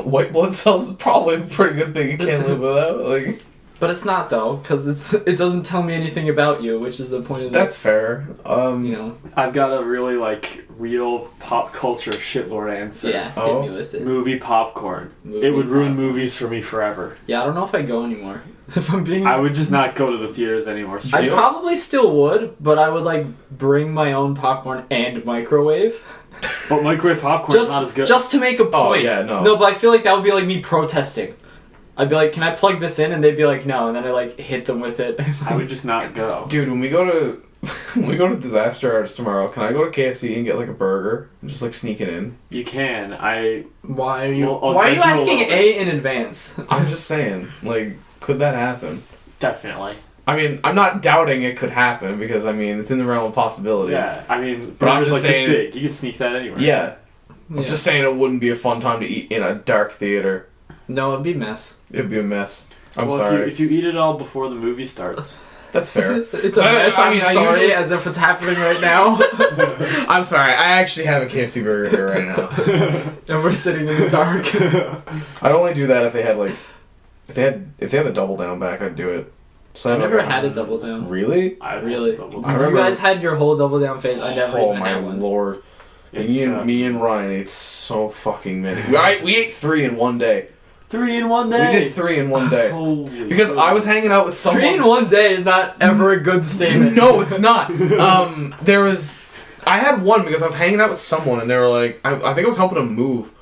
Speaker 1: White blood cells is probably a pretty good thing you can't live without. Like,
Speaker 2: But it's not though, because it doesn't tell me anything about you, which is the point of
Speaker 1: that's fair.
Speaker 2: you know.
Speaker 3: I've got a really, like, real pop culture shitlord answer.
Speaker 2: Yeah,
Speaker 1: Oh.
Speaker 2: hit me with it.
Speaker 3: Movie popcorn.
Speaker 2: Movie
Speaker 3: It would ruin
Speaker 2: popcorn.
Speaker 3: movies for me forever.
Speaker 2: Yeah, I don't know if I go anymore. If I'm being...
Speaker 3: I would just not go to the theaters anymore.
Speaker 1: Do
Speaker 2: I
Speaker 1: you?
Speaker 2: probably still would, but I would like bring my own popcorn and microwave.
Speaker 3: But microwave popcorn is not as good.
Speaker 2: Just to make a point.
Speaker 1: Oh, yeah, no.
Speaker 2: No, but I feel like that would be like me protesting. I'd be like, "Can I plug this in?" And they'd be like, "No," and then I like hit them with it.
Speaker 3: I would just not go.
Speaker 1: Dude, when we go to Disaster Artist tomorrow, can I go to KFC and get like a burger and just like sneak it in?
Speaker 3: You can.
Speaker 2: Why are you?
Speaker 3: Well, I'll
Speaker 2: why are you
Speaker 3: judge you a
Speaker 2: asking
Speaker 3: little
Speaker 2: A in advance?
Speaker 1: I'm just saying, like, could that happen?
Speaker 3: Definitely.
Speaker 1: I mean, I'm not doubting it could happen because I mean it's in the realm of possibilities.
Speaker 3: Yeah. I mean,
Speaker 1: But I'm
Speaker 3: burgers
Speaker 1: just
Speaker 3: like
Speaker 1: saying-
Speaker 3: this big. You can sneak that anywhere.
Speaker 1: Yeah. I'm
Speaker 2: Yeah.
Speaker 1: just saying it wouldn't be a fun time to eat in a dark theater.
Speaker 2: No, it'd be a mess.
Speaker 1: It'd be a mess. I'm
Speaker 3: well,
Speaker 1: sorry.
Speaker 3: If you eat it all before the movie starts.
Speaker 1: That's fair.
Speaker 2: It's a mess. I'm sorry, as if it's happening right now.
Speaker 1: I'm sorry. I actually have a KFC burger here right now,
Speaker 2: and we're sitting in the dark.
Speaker 1: I'd only do that if they had like, if they had the double down back, I'd do it. So
Speaker 2: I never had a double down.
Speaker 1: Really?
Speaker 2: Really?
Speaker 1: I remember.
Speaker 2: You guys had your whole double down phase. I never even had one.
Speaker 1: Oh my lord! Me and Ryan ate so fucking many. We ate 3 in one day.
Speaker 3: 3 in one day.
Speaker 1: We did 3 in one day. Because I was hanging out with someone.
Speaker 2: 3 in one day is not ever a good statement.
Speaker 1: No, it's not. I had one because I was hanging out with someone and they were like, I think I was helping him move.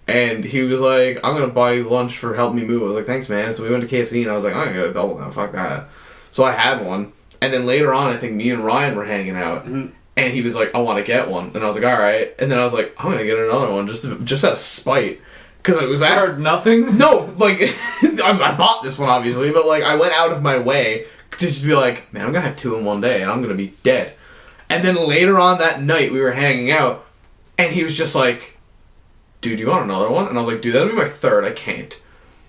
Speaker 1: And he was like, I'm going to buy you lunch for helping me move. I was like, thanks, man. So we went to KFC and I was like, I'm going to get a double down. Fuck that. So I had one. And then later on, I think me and Ryan were hanging out. Mm-hmm. And he was like, I want to get one. And I was like, all right. And then I was like, I'm going to get another one just out of spite. Because it was after
Speaker 2: nothing?
Speaker 1: No, like, I bought this one, obviously. But, like, I went out of my way to just be like, man, I'm going to have 2 in one day. And I'm going to be dead. And then later on that night, we were hanging out. And he was just like, dude, you want another one? And I was like, dude, that'll be my 3rd. I can't.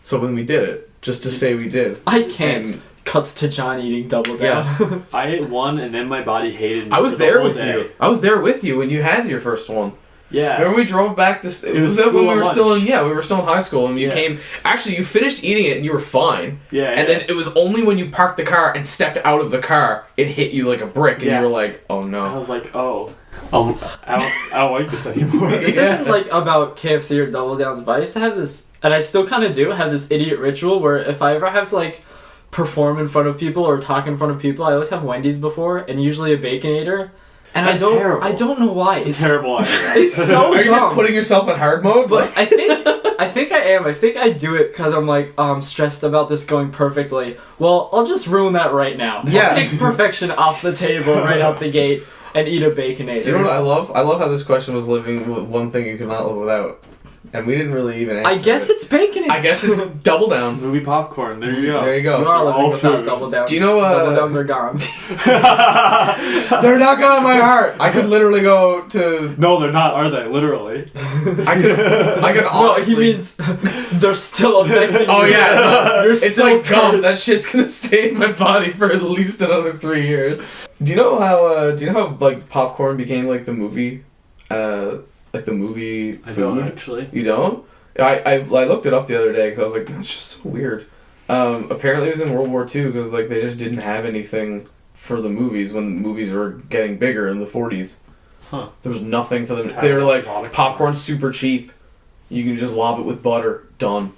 Speaker 1: So then we did it. Just to say we did.
Speaker 2: I can't. And cuts to John eating double down.
Speaker 3: Yeah. I ate one and then my body hated me.
Speaker 1: I was there with you. I was there with you when you had your first one.
Speaker 3: Yeah.
Speaker 1: Remember we drove back to... It was when we were still in... Yeah, we were still in high school and you came... Actually, you finished eating it and you were fine.
Speaker 3: Yeah.
Speaker 1: And then it was only when you parked the car and stepped out of the car, it hit you like a brick and you were like, oh no.
Speaker 3: I was like, oh... I don't like this anymore.
Speaker 2: This isn't like about KFC or double downs, but I used to have this, and I still kind of do, have this idiot ritual where if I ever have to like perform in front of people or talk in front of people, I always have Wendy's before and usually a Baconator. And
Speaker 3: That's terrible.
Speaker 2: I don't know why.
Speaker 3: It's terrible idea.
Speaker 2: It's so
Speaker 1: Are you
Speaker 2: dumb.
Speaker 1: just putting yourself in hard mode?
Speaker 2: But I think I am. I think I do it because I'm like, oh, I'm stressed about this going perfectly. Well, I'll just ruin that right now.
Speaker 1: Yeah.
Speaker 2: I'll take perfection off the table right out the gate and eat a Baconator.
Speaker 1: Do you know what I love? I love how this question was living with one thing you could not live without. And we didn't really even answer
Speaker 2: I guess it's Baconator.
Speaker 1: I guess it's double down.
Speaker 3: Movie popcorn. There you go.
Speaker 1: There you go.
Speaker 2: You are living
Speaker 3: All
Speaker 2: without
Speaker 3: food.
Speaker 2: double downs.
Speaker 1: Do you know
Speaker 2: double downs are gone?
Speaker 1: They're not gone in my heart. I could literally go to...
Speaker 3: No, they're not, are they? Literally.
Speaker 1: I could honestly...
Speaker 2: No, he means they're still affecting
Speaker 1: Oh
Speaker 2: you.
Speaker 1: yeah.
Speaker 2: You're
Speaker 1: It's
Speaker 2: still
Speaker 1: like gum.
Speaker 2: cursed.
Speaker 1: That shit's gonna stay in my body for at least another 3 years. Do you know how like popcorn became like the movie like the movie food?
Speaker 3: I don't actually.
Speaker 1: You don't? I looked it up the other day because I was like, that's just so weird. Apparently it was in World War II because like they just didn't have anything for the movies when the movies were getting bigger in the 40s.
Speaker 3: Huh.
Speaker 1: There was nothing for them. They were like, popcorn's super cheap. You can just lob it with butter. Done.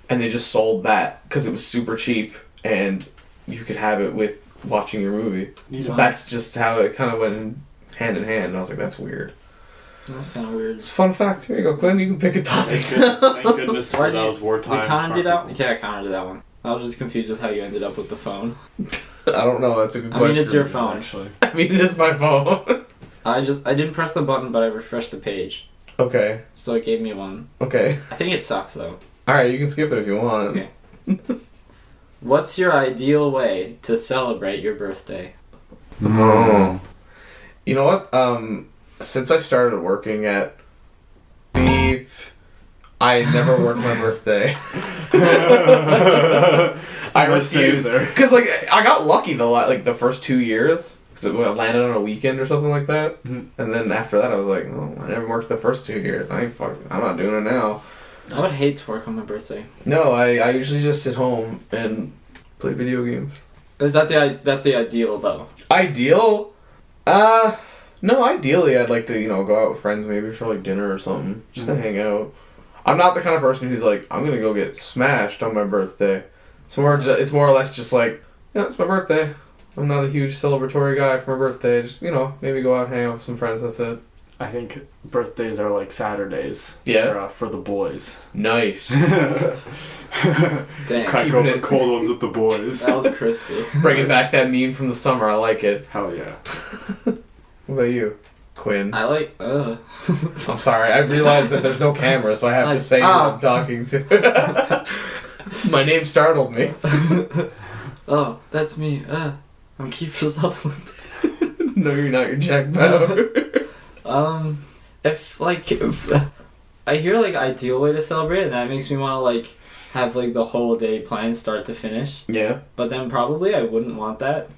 Speaker 1: And they just sold that because it was super cheap and you could have it with watching your movie. So that's just how it kind of went hand in hand. And I was like, that's weird.
Speaker 2: That's kind of weird.
Speaker 1: It's a fun fact. Here you go, Quinn. You can pick a topic.
Speaker 3: Thank goodness for those wartime.
Speaker 2: Did Connor do that one? Yeah, Connor did that one. I was just confused with how you ended up with the phone.
Speaker 1: I don't know. That's a good question.
Speaker 2: I mean, it's your phone.
Speaker 3: Actually.
Speaker 1: I mean, it is my phone.
Speaker 2: I didn't press the button, but I refreshed the page.
Speaker 1: Okay.
Speaker 2: So it gave me one.
Speaker 1: Okay.
Speaker 2: I think it sucks, though.
Speaker 1: Alright, you can skip it if you want.
Speaker 2: Okay. What's your ideal way to celebrate your birthday?
Speaker 1: Oh. You know what? Since I started working at Beep, I never worked my birthday. I refuse. Because, like, I got lucky the first 2 years. Because it landed on a weekend or something like that. Mm-hmm. And then after that, I was like, oh, I never worked the first 2 years. I'm not doing it now.
Speaker 2: I would hate to work on my birthday.
Speaker 1: No, I usually just sit home and play video games.
Speaker 2: Is that that's the ideal, though?
Speaker 1: Ideal? No, ideally I'd like to, go out with friends maybe for like dinner or something. Just to hang out. I'm not the kind of person who's like, I'm gonna go get smashed on my birthday. It's more or less just like, yeah, it's my birthday. I'm not a huge celebratory guy for my birthday. Just, maybe go out and hang out with some friends, that's it.
Speaker 3: I think birthdays are like Saturdays.
Speaker 1: Yeah.
Speaker 3: For the boys.
Speaker 1: Nice.
Speaker 2: Damn.
Speaker 3: Crack open cold ones with the boys.
Speaker 2: That was crispy.
Speaker 1: Bringing back that meme from the summer, I like it.
Speaker 3: Hell yeah.
Speaker 1: What about you, Quinn?
Speaker 2: I like,
Speaker 1: I'm sorry, I realized that there's no camera, so I have to say who I'm talking to. My name startled me.
Speaker 2: Oh, that's me. I'm Kiefer Sutherland.
Speaker 1: No, you're not. You're Jack Bauer.
Speaker 2: If I hear like ideal way to celebrate, and that makes me want to like have like the whole day planned start to finish.
Speaker 1: Yeah.
Speaker 2: But then probably I wouldn't want that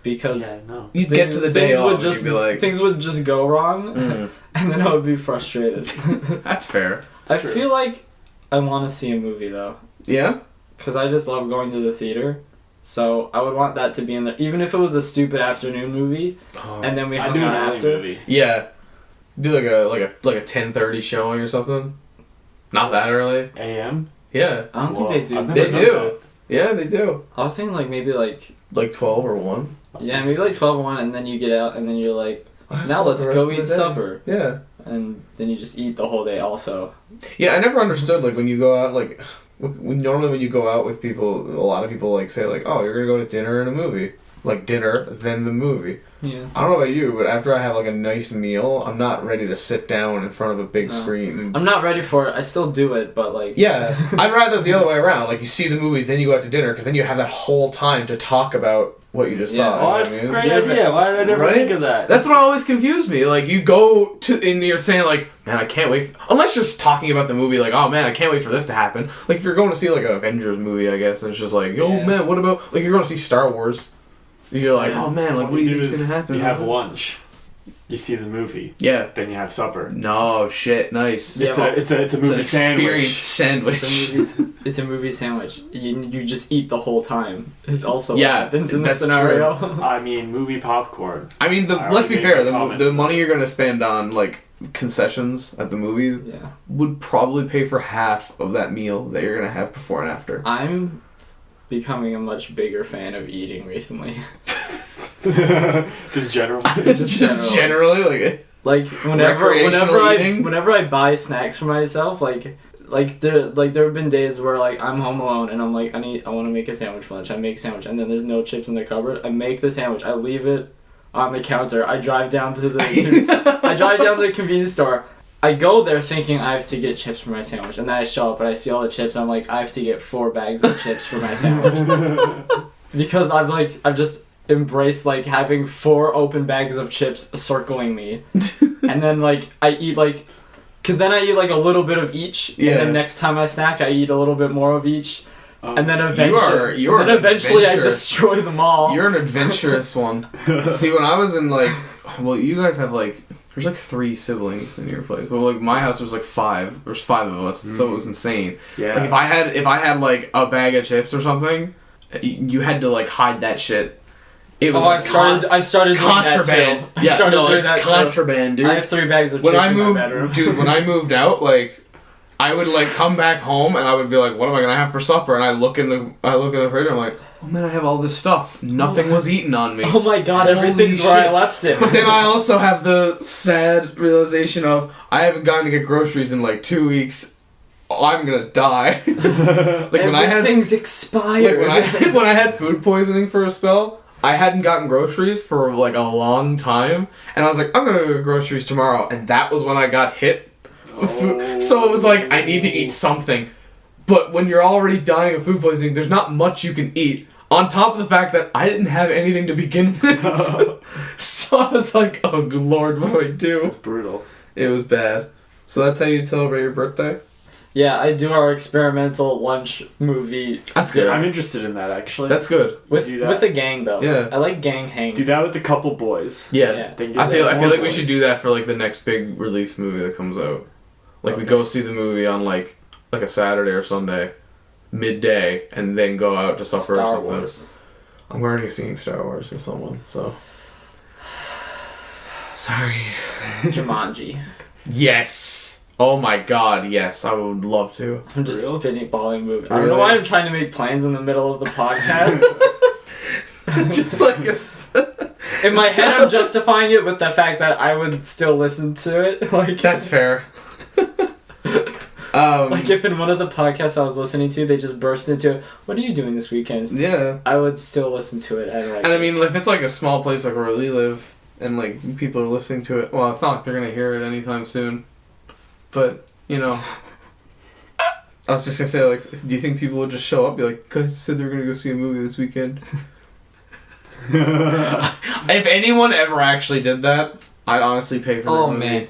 Speaker 2: because
Speaker 1: you'd get to the day off and you'd be like...
Speaker 2: things would just go wrong and then I would be frustrated.
Speaker 1: That's fair.
Speaker 2: I feel like I want to see a movie though.
Speaker 1: Yeah?
Speaker 2: Because I just love going to the theater. So I would want that to be in there, even if it was a stupid afternoon movie, and then we hung out after.
Speaker 3: Movie.
Speaker 1: Yeah, do like a 10:30 showing or something. Not that early.
Speaker 3: A.M.
Speaker 1: Yeah.
Speaker 2: I don't think they do.
Speaker 1: They do. Yeah, they do.
Speaker 2: I was thinking like maybe like
Speaker 1: 12 or 1.
Speaker 2: Yeah, maybe like 12 or 1, and then you get out, and then you're like, now let's go eat supper.
Speaker 1: Yeah.
Speaker 2: And then you just eat the whole day also.
Speaker 1: Yeah, I never understood like when you go out like. Normally when you go out with people, a lot of people like say like, oh, you're gonna go to dinner and a movie. Like dinner, then the movie.
Speaker 2: Yeah.
Speaker 1: I don't know about you, but after I have like a nice meal, I'm not ready to sit down in front of a big screen.
Speaker 2: I'm not ready for it. I still do it, but like...
Speaker 1: Yeah, I'd rather the other way around. Like you see the movie, then you go out to dinner, because then you have that whole time to talk about what you just saw.
Speaker 3: Oh, that's a great idea. Why did I never think of that?
Speaker 1: That's what always confused me. Like, you go to, and you're saying, like, man, I can't wait. Unless you're talking about the movie, like, oh, man, I can't wait for this to happen. Like, if you're going to see, like, an Avengers movie, I guess, and it's just like, oh, man, what about, like, you're going to see Star Wars. You're like, oh, man, like, what do you think is going to happen?
Speaker 3: You have lunch. You see the movie.
Speaker 1: Yeah.
Speaker 3: Then you have supper.
Speaker 1: No, shit, nice.
Speaker 3: It's a movie sandwich.
Speaker 2: It's a movie sandwich. You just eat the whole time. It's also what
Speaker 1: yeah,
Speaker 2: happens in this scenario.
Speaker 3: I mean, movie popcorn.
Speaker 1: I mean, let's be fair. The money you're going to spend on, like, concessions at the movies would probably pay for half of that meal that you're going to have before and after.
Speaker 2: I'm becoming a much bigger fan of eating recently.
Speaker 3: Just general.
Speaker 1: Just generally,
Speaker 2: like whenever I buy snacks for myself, there have been days where like I'm home alone and I'm like I want to make a sandwich for lunch. I make a sandwich and then there's no chips in the cupboard. I make the sandwich. I leave it on the counter. I drive down to the convenience store. I go there thinking I have to get chips for my sandwich, and then I show up and I see all the chips. And I'm like, I have to get 4 bags of chips for my sandwich because I've just embraced like having 4 open bags of chips circling me, and then like I eat like, cause then I eat like a little bit of each, and then next time I snack I eat a little bit more of each, and then eventually I destroy them all.
Speaker 1: You're an adventurous one. See, when I was in like, well, you guys have like. There's like 3 siblings in your place. Well, like my house, there was like 5. There's 5 of us, so it was insane.
Speaker 3: Yeah.
Speaker 1: Like if I had like a bag of chips or something, you had to like hide that shit. It was
Speaker 2: I started doing
Speaker 1: contraband.
Speaker 2: That too. It's
Speaker 1: contraband, dude.
Speaker 2: I have 3 bags of chips in my bedroom.
Speaker 1: Dude, when I moved out, like I would like come back home and I would be like, what am I gonna have for supper? And I look in the fridge and I'm like, oh man, I have all this stuff. Nothing was eaten on me.
Speaker 2: Oh my god, everything's where I left it.
Speaker 1: But then I also have the sad realization of I haven't gone to get groceries in like 2 weeks. I'm gonna die. Like
Speaker 2: everything's expired.
Speaker 1: Like when I had food poisoning for a spell, I hadn't gotten groceries for like a long time, and I was like, I'm gonna go get groceries tomorrow, and that was when I got hit. So it was like, I need to eat something. But when you're already dying of food poisoning, there's not much you can eat. On top of the fact that I didn't have anything to begin with. So I was like, oh good lord, what do I do?
Speaker 3: It's brutal.
Speaker 1: It was bad. So that's how you celebrate your birthday?
Speaker 2: Yeah, I do our experimental lunch movie.
Speaker 1: That's good.
Speaker 3: I'm interested in that, actually.
Speaker 1: That's good.
Speaker 2: With a gang, though.
Speaker 1: Yeah.
Speaker 2: I like gang hangs.
Speaker 3: Do that with a couple boys.
Speaker 1: Yeah. I feel like we should do that for like the next big release movie that comes out. Like we go see the movie on like a Saturday or Sunday, midday, and then go out to supper or something.
Speaker 2: Wars.
Speaker 1: I'm already seeing Star Wars with someone, so sorry.
Speaker 2: Jumanji.
Speaker 1: Yes. Oh my god, yes. I would love to.
Speaker 2: I'm just spitballing movie. Really? I don't know why I'm trying to make plans in the middle of the podcast.
Speaker 1: Just like
Speaker 2: in my head, I'm justifying it with the fact that I would still listen to it. Like
Speaker 1: that's fair.
Speaker 2: Like if in one of the podcasts I was listening to, they just burst into, "What are you doing this weekend?"
Speaker 1: Yeah,
Speaker 2: I would still listen to it. And
Speaker 1: I mean, if it's like a small place like where we live, and like people are listening to it, well, it's not like they're gonna hear it anytime soon. But you know, I was just gonna say, like, do you think people would just show up, be like, "Guys said they're gonna go see a movie this weekend"? If anyone ever actually did that, I'd honestly pay for the movie.
Speaker 2: Man.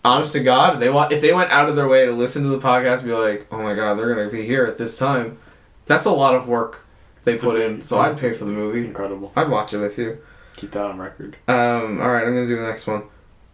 Speaker 1: honest to God, if they went out of their way to listen to the podcast and be like, oh my God, they're going to be here at this time, that's a lot of work they put in. So I'd pay for the movie.
Speaker 3: It's incredible.
Speaker 1: I'd watch it with you.
Speaker 3: Keep that on record.
Speaker 1: Alright, I'm going to do the next one.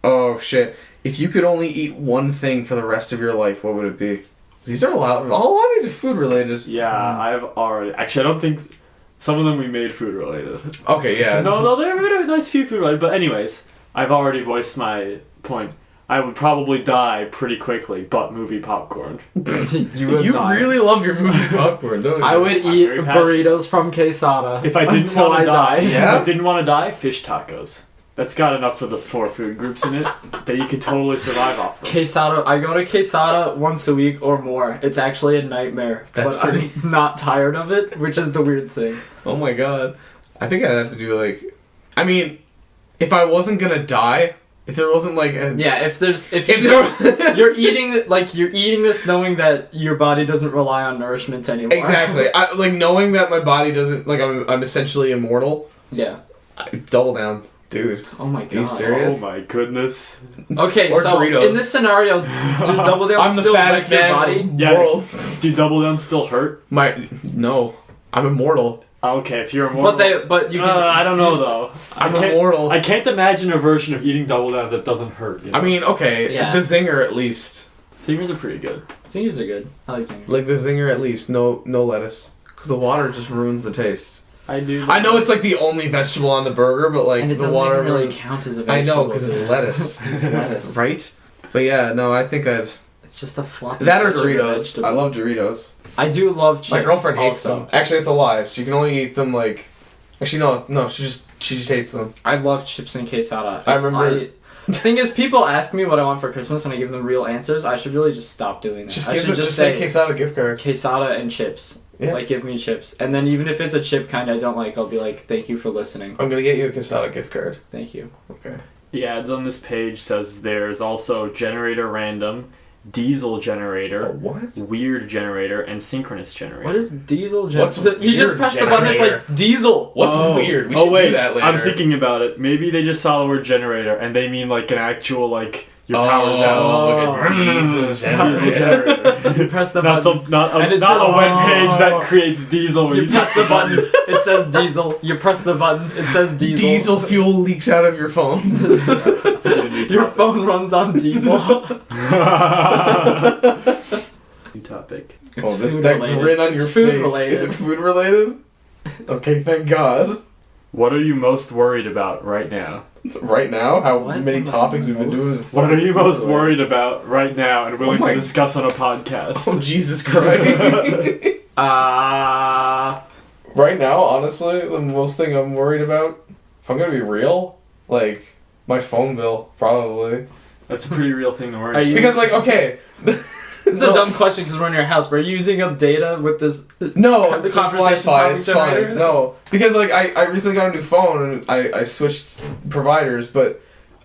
Speaker 1: Oh, shit. If you could only eat one thing for the rest of your life, what would it be? These are a lot of these are food related.
Speaker 3: Yeah, I've already... Actually, I don't think... Some of them we made food related.
Speaker 1: Okay, yeah.
Speaker 3: No, they're a nice few food related. But anyways, I've already voiced my point. I would probably die pretty quickly, but movie popcorn.
Speaker 2: You die.
Speaker 1: Really love your movie popcorn, don't you?
Speaker 2: I would eat burritos from Quesada.
Speaker 3: If I didn't want to die,
Speaker 1: yeah?
Speaker 3: if I didn't want to die, fish tacos. That's got enough of the 4 food groups in it that you could totally survive off of.
Speaker 2: Quesada, I go to Quesada once a week or more. It's actually a nightmare.
Speaker 1: That's
Speaker 2: but
Speaker 1: pretty...
Speaker 2: I'm not tired of it, which is the weird thing.
Speaker 1: Oh my God. I think I'd have to do like... I mean, if I wasn't gonna die, if there wasn't like a...
Speaker 2: Yeah, you're eating this knowing that your body doesn't rely on nourishment anymore.
Speaker 1: Exactly. Like knowing that my body doesn't... Like I'm essentially immortal.
Speaker 2: Yeah.
Speaker 1: Double down. Dude.
Speaker 2: Oh my God.
Speaker 1: Are you serious?
Speaker 3: Oh my goodness.
Speaker 2: Okay,
Speaker 1: Or
Speaker 2: so
Speaker 1: Doritos.
Speaker 2: in this scenario, do double down
Speaker 1: I'm the
Speaker 2: still
Speaker 1: fattest
Speaker 2: wreck your
Speaker 1: man
Speaker 2: body?
Speaker 1: in the
Speaker 3: Yeah.
Speaker 1: world.
Speaker 3: Do double down still hurt?
Speaker 1: No. I'm immortal.
Speaker 3: Okay, if you're immortal.
Speaker 2: But you can.
Speaker 3: I don't know though.
Speaker 1: I'm immortal.
Speaker 3: I can't imagine a version of eating double downs that doesn't hurt. You know?
Speaker 1: I mean, okay,
Speaker 2: Yeah.
Speaker 1: the zinger at least.
Speaker 3: Singers are pretty good.
Speaker 2: Singers are good. I like singers.
Speaker 1: Like the zinger at least. No lettuce. Because the water just ruins the taste.
Speaker 3: I do.
Speaker 1: I know it's like the only vegetable on the burger, but like
Speaker 2: And it
Speaker 1: the
Speaker 2: doesn't
Speaker 1: water
Speaker 2: even really
Speaker 1: ruins-
Speaker 2: count as a
Speaker 1: I
Speaker 2: vegetable.
Speaker 1: know, because it's lettuce.
Speaker 2: It's lettuce.
Speaker 1: Right? But yeah, no, I think
Speaker 2: It's just a fluffy.
Speaker 1: that or
Speaker 2: sugar
Speaker 1: Doritos.
Speaker 2: vegetable.
Speaker 1: I love Doritos.
Speaker 2: I do love chips.
Speaker 1: My girlfriend hates
Speaker 2: also.
Speaker 1: them. Actually, it's a lie. She can only eat them like... Actually, no, she just hates them.
Speaker 2: I love chips and quesada.
Speaker 1: I remember-
Speaker 2: The thing is, people ask me what I want for Christmas and I give them real answers. I should really just stop doing that. I should
Speaker 1: Just say quesada gift card.
Speaker 2: quesada and chips.
Speaker 1: Yeah.
Speaker 2: Like, give me chips. And then even if it's a chip kind I don't like, I'll be like, thank you for listening.
Speaker 1: I'm gonna get you a quesada gift card.
Speaker 2: Thank you.
Speaker 1: Okay.
Speaker 3: The ads on this page says there's also generator random, diesel generator,
Speaker 1: What?
Speaker 3: weird generator, and synchronous generator.
Speaker 2: What is diesel
Speaker 1: What's
Speaker 2: generator? You just
Speaker 1: weird
Speaker 2: press the button, it's
Speaker 1: generator?
Speaker 2: like, diesel!
Speaker 1: What's weird? We should do that later.
Speaker 3: I'm thinking about it. Maybe they just saw the word generator and they mean like an actual like your power's out.
Speaker 1: Look at diesel
Speaker 3: Diesel
Speaker 1: generator.
Speaker 3: generator.
Speaker 2: You press the
Speaker 3: Not
Speaker 2: button.
Speaker 3: some not
Speaker 2: And
Speaker 3: a,
Speaker 2: it
Speaker 3: not a
Speaker 2: says-
Speaker 3: web page that creates diesel. where
Speaker 2: You press the button, it says diesel. You press the button, it says diesel.
Speaker 1: Diesel fuel leaks out of your phone.
Speaker 3: Let's get a new
Speaker 2: Your
Speaker 3: topic.
Speaker 2: phone runs on diesel.
Speaker 3: New topic.
Speaker 2: It's
Speaker 1: that
Speaker 2: food
Speaker 1: grin
Speaker 2: related.
Speaker 1: on your
Speaker 2: It's food
Speaker 1: face.
Speaker 2: related.
Speaker 1: Is it food related? Okay, thank God.
Speaker 3: What are you most worried about right now?
Speaker 1: Right now, how
Speaker 2: What
Speaker 1: many
Speaker 2: am I
Speaker 1: topics we've been
Speaker 2: most-
Speaker 1: doing.
Speaker 3: What are you most worried about right now and willing
Speaker 1: Oh my-
Speaker 3: to discuss on a podcast?
Speaker 1: Oh, Jesus Christ. Right now, honestly, the most thing I'm worried about, if I'm gonna be real, like, my phone bill, probably.
Speaker 3: That's a pretty real thing to worry
Speaker 2: Are
Speaker 3: about.
Speaker 2: you-
Speaker 1: Because, like, okay.
Speaker 2: This is a dumb question because we're in your house, but are you using up data with this?
Speaker 1: No,
Speaker 2: The
Speaker 1: it's
Speaker 2: conversation
Speaker 1: Wi-Fi,
Speaker 2: topic
Speaker 1: it's
Speaker 2: generator?
Speaker 1: fine. No, because like I recently got a new phone and I switched providers, but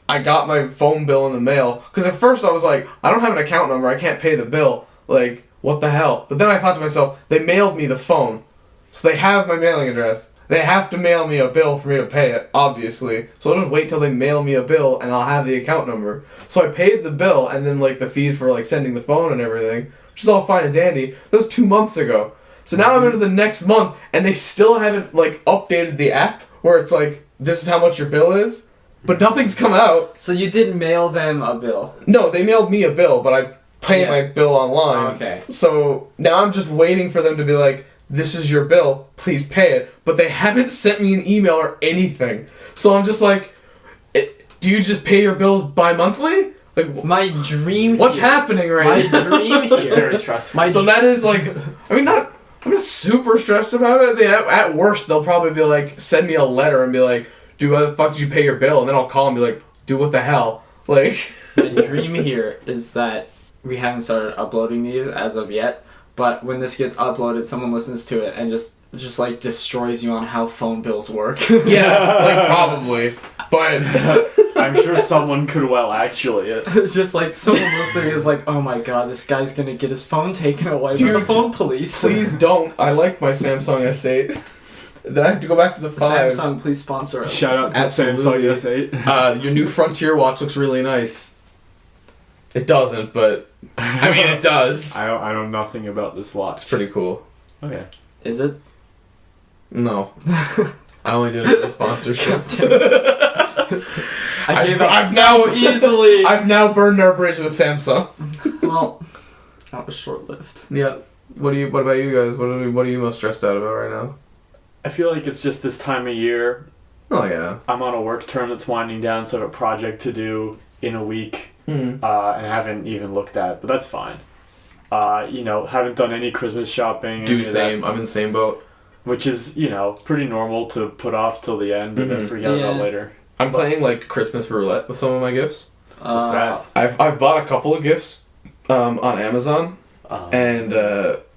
Speaker 1: I got my phone bill in the mail. Because at first I was like, I don't have an account number, I can't pay the bill. Like, what the hell? But then I thought to myself, they mailed me the phone, so they have my mailing address. They have to mail me a bill for me to pay it, obviously. So I'll just wait till they mail me a bill and I'll have the account number. So I paid the bill and then like the fee for like sending the phone and everything, which is all fine and dandy. That was 2 months ago. So now I'm into the next month and they still haven't like updated the app where it's like, this is how much your bill is. But nothing's come out.
Speaker 2: So you did mail them a bill.
Speaker 1: No, they mailed me a bill, but I paid
Speaker 2: Yeah.
Speaker 1: my bill online.
Speaker 2: Okay.
Speaker 1: So now I'm just waiting for them to be like, this is your bill, please pay it. But they haven't sent me an email or anything. So I'm just like, do you just pay your bills bi-monthly? Like,
Speaker 2: My dream.
Speaker 1: what's
Speaker 2: here,
Speaker 1: happening
Speaker 2: My
Speaker 1: right now?
Speaker 2: dream
Speaker 3: It's very
Speaker 2: here.
Speaker 3: stressful.
Speaker 2: My
Speaker 1: So that is like, I mean, I'm not super stressed about it. At worst, they'll probably be like, send me a letter and be like, dude, why the fuck did you pay your bill? And then I'll call and be like, dude, what the hell? Like,
Speaker 2: My dream here is that we haven't started uploading these as of yet, but when this gets uploaded, someone listens to it and just like destroys you on how phone bills work.
Speaker 1: yeah, like probably. But
Speaker 3: I'm sure someone could well actually.
Speaker 2: Just like someone listening is like, oh my god, this guy's gonna get his phone taken away by
Speaker 1: Dude,
Speaker 2: the phone police.
Speaker 1: please don't. I like my Samsung S8. Then I have to go back to the 5.
Speaker 2: Samsung, please sponsor us.
Speaker 3: Shout out to
Speaker 1: Absolutely.
Speaker 3: Samsung S8.
Speaker 1: Your new Frontier watch looks really nice. It doesn't, but I mean it does.
Speaker 3: I know nothing about this watch.
Speaker 1: It's pretty cool.
Speaker 3: Okay.
Speaker 2: Is it?
Speaker 1: No. I only did it for sponsorship.
Speaker 2: I gave up so easily.
Speaker 1: I've now burned our bridge with Samsung.
Speaker 2: Well, that was short-lived.
Speaker 1: Yeah. What about you guys? What are you most stressed out about right now?
Speaker 3: I feel like it's just this time of year.
Speaker 1: Oh yeah.
Speaker 3: I'm on a work term that's winding down, so I have a project to do in a week,
Speaker 1: Mm.
Speaker 3: and haven't even looked at, but that's fine. Haven't done any Christmas shopping.
Speaker 1: Same. I'm in the same boat.
Speaker 3: Which is, pretty normal to put off till the end and then forget about later.
Speaker 1: I'm playing like Christmas roulette with some of my gifts.
Speaker 3: What's that?
Speaker 1: I've bought a couple of gifts on Amazon, and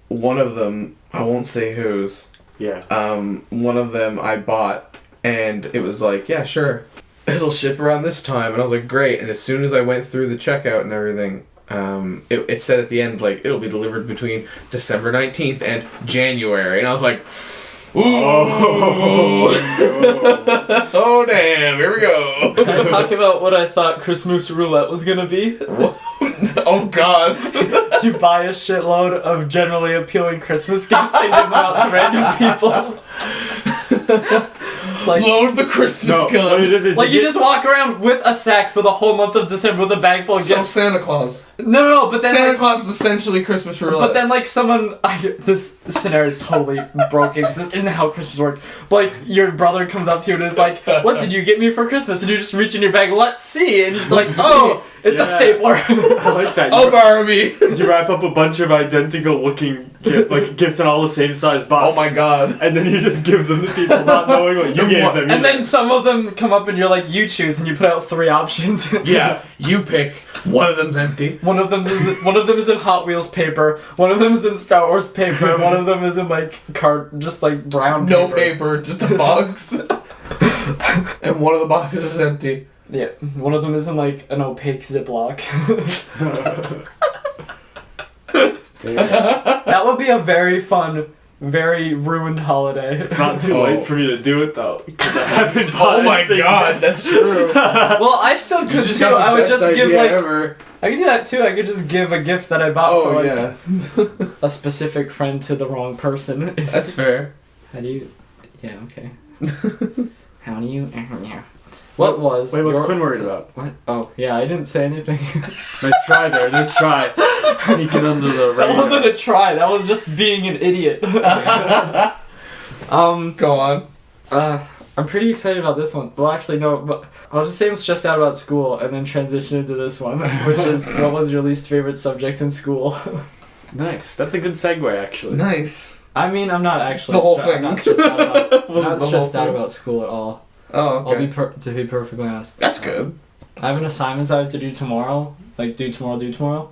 Speaker 1: one of them, I won't say whose.
Speaker 3: Yeah.
Speaker 1: One of them I bought, and it was like, yeah, sure, it'll ship around this time, and I was like, great. And as soon as I went through the checkout and everything, it said at the end like it'll be delivered between December 19th and January, and I was like, ooh, oh damn, here we go.
Speaker 2: Can I talk about what I thought Christmas roulette was gonna be?
Speaker 1: Oh god.
Speaker 2: You buy a shitload of generally appealing Christmas gifts and give them out to random people. It's like,
Speaker 1: load the Christmas gun.
Speaker 3: What it is
Speaker 2: like you just walk around with a sack for the whole month of December with a bag full of
Speaker 1: So
Speaker 2: gifts.
Speaker 1: Santa Claus.
Speaker 2: No, but then
Speaker 1: Santa
Speaker 2: like,
Speaker 1: Claus is essentially Christmas roulette.
Speaker 2: but then like this scenario is totally broken because this isn't how Christmas works. But like your brother comes up to you and is like, "What did you get me for Christmas?" And you just reach in your bag, "Let's see," and he's like,
Speaker 1: Let's
Speaker 2: "Oh, it's a stapler."
Speaker 3: I like that.
Speaker 1: Oh, Barbie.
Speaker 3: You wrap up a bunch of identical looking gifts, like gifts in all the same size box.
Speaker 1: Oh my god.
Speaker 3: And then you just give them to people not knowing what you gave them.
Speaker 2: And then some of them come up and you're like, "You choose," and you put out 3 options.
Speaker 1: Yeah, you pick. One of them's empty.
Speaker 2: One of them is in Hot Wheels paper. One of them is in Star Wars paper. And one of them is in like just like brown paper.
Speaker 1: No paper, just a box. And one of the boxes is empty.
Speaker 2: Yeah, one of them is in like an opaque Ziploc. That would be a very fun, very ruined holiday.
Speaker 3: It's not too late for me to do it though, because I haven't bought
Speaker 1: Oh my
Speaker 3: anything
Speaker 1: god,
Speaker 3: yet.
Speaker 1: that's true.
Speaker 2: Well, I still could
Speaker 1: Just
Speaker 2: too.
Speaker 1: got the
Speaker 2: I would
Speaker 1: best
Speaker 2: just give
Speaker 1: idea
Speaker 2: like
Speaker 1: ever.
Speaker 2: I could do that too. I could just give a gift that I bought for
Speaker 1: Oh
Speaker 2: like
Speaker 1: yeah,
Speaker 2: a specific friend to the wrong person.
Speaker 1: that's fair.
Speaker 2: How do you? Yeah. Okay. How do you? What was?
Speaker 3: Wait, what's
Speaker 2: your-
Speaker 3: Quinn worried about?
Speaker 2: What? Oh, yeah. I didn't say anything.
Speaker 3: Nice try there, nice try. Sneaking under the radar.
Speaker 2: That wasn't a try. That was just being an idiot.
Speaker 1: Go on.
Speaker 2: I'm pretty excited about this one. Well, actually, no. But I'll just say I'm stressed out about school, and then transition into this one, which is what was your least favorite subject in school?
Speaker 3: Nice. That's a good segue, actually.
Speaker 1: Nice.
Speaker 2: I mean, I'm not actually.
Speaker 1: The whole
Speaker 2: I'm
Speaker 1: thing.
Speaker 2: not stressed out about.
Speaker 1: Was it
Speaker 2: not
Speaker 1: the
Speaker 2: stressed
Speaker 1: whole
Speaker 2: out
Speaker 1: thing?
Speaker 2: about school at all.
Speaker 1: Oh, okay.
Speaker 2: To be perfectly honest.
Speaker 1: That's good.
Speaker 2: I have an assignment I have to do tomorrow. Like do tomorrow.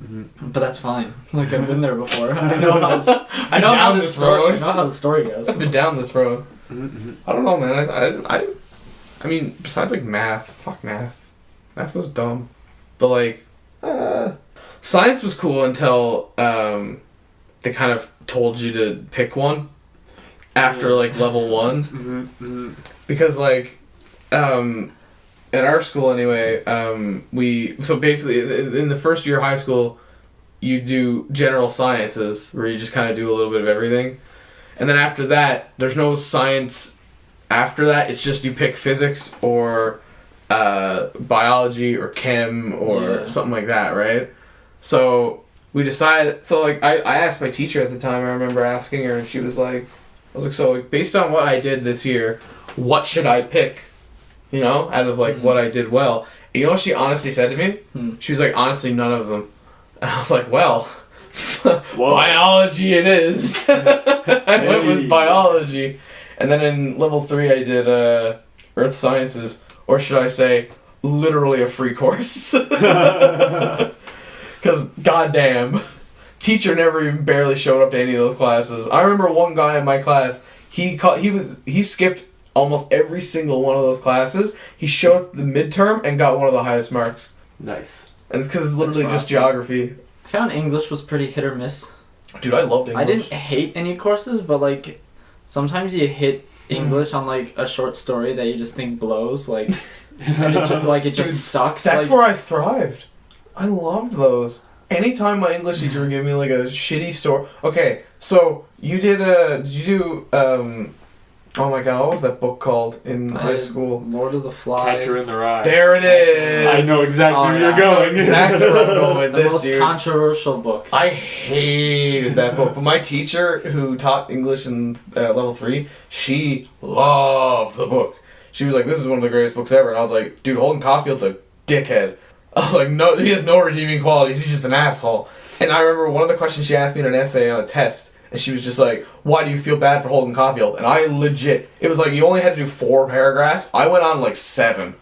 Speaker 3: Mm-hmm.
Speaker 2: But that's fine. Like I've been there before. I know how this. I know
Speaker 1: down
Speaker 2: how
Speaker 1: this
Speaker 2: this story.
Speaker 1: road.
Speaker 2: I know how the story goes.
Speaker 1: I've been down this road.
Speaker 3: Mm-hmm.
Speaker 1: I don't know, man. I mean, besides like math, fuck math. Math was dumb. But like, science was cool until they kind of told you to pick one after like level 1.
Speaker 3: Mm-hmm.
Speaker 1: Because like, at our school anyway, so basically in the first year of high school, you do general sciences where you just kind of do a little bit of everything, and then after that, there's no science. After that, it's just you pick physics or biology or chem or something like that, right? So we decided. So like I asked my teacher at the time. I remember asking her, and she was like, I was like, so like, based on what I did this year, what should I pick? You know, out of like what I did well. And you know what she honestly said to me? She was like, honestly, none of them. And I was like, well, biology it is. I went with biology. And then in level 3 I did earth sciences, or should I say, literally a free course. Because goddamn, teacher never even barely showed up to any of those classes. I remember one guy in my class, he skipped almost every single one of those classes. He showed up the midterm and got one of the highest marks.
Speaker 3: Nice.
Speaker 1: And because it's literally just geography.
Speaker 2: I found English was pretty hit or miss.
Speaker 1: Dude, I loved English.
Speaker 2: I didn't hate any courses, but like sometimes you hit English on like a short story that you just think blows, like and it just
Speaker 1: Dude,
Speaker 2: sucks.
Speaker 1: That's
Speaker 2: like,
Speaker 1: where I thrived. I loved those. Anytime my English teacher would give me like a shitty story. Okay, so you did oh my god, what was that book called in high school?
Speaker 2: Lord of the Flies.
Speaker 3: Catcher in the Rye.
Speaker 1: There it is.
Speaker 3: I know exactly where you're going.
Speaker 1: Exactly where I'm going with
Speaker 2: The
Speaker 1: this,
Speaker 2: most
Speaker 1: dude.
Speaker 2: controversial book.
Speaker 1: I hated that book, but my teacher who taught English in level 3, she loved the book. She was like, "This is one of the greatest books ever," and I was like, "Dude, Holden Caulfield's a dickhead." I was like, "No, he has no redeeming qualities. He's just an asshole." And I remember one of the questions she asked me in an essay on a test, and she was just like, "Why do you feel bad for Holden Caulfield?" And I legit, it was like you only had to do 4 paragraphs. I went on like 7.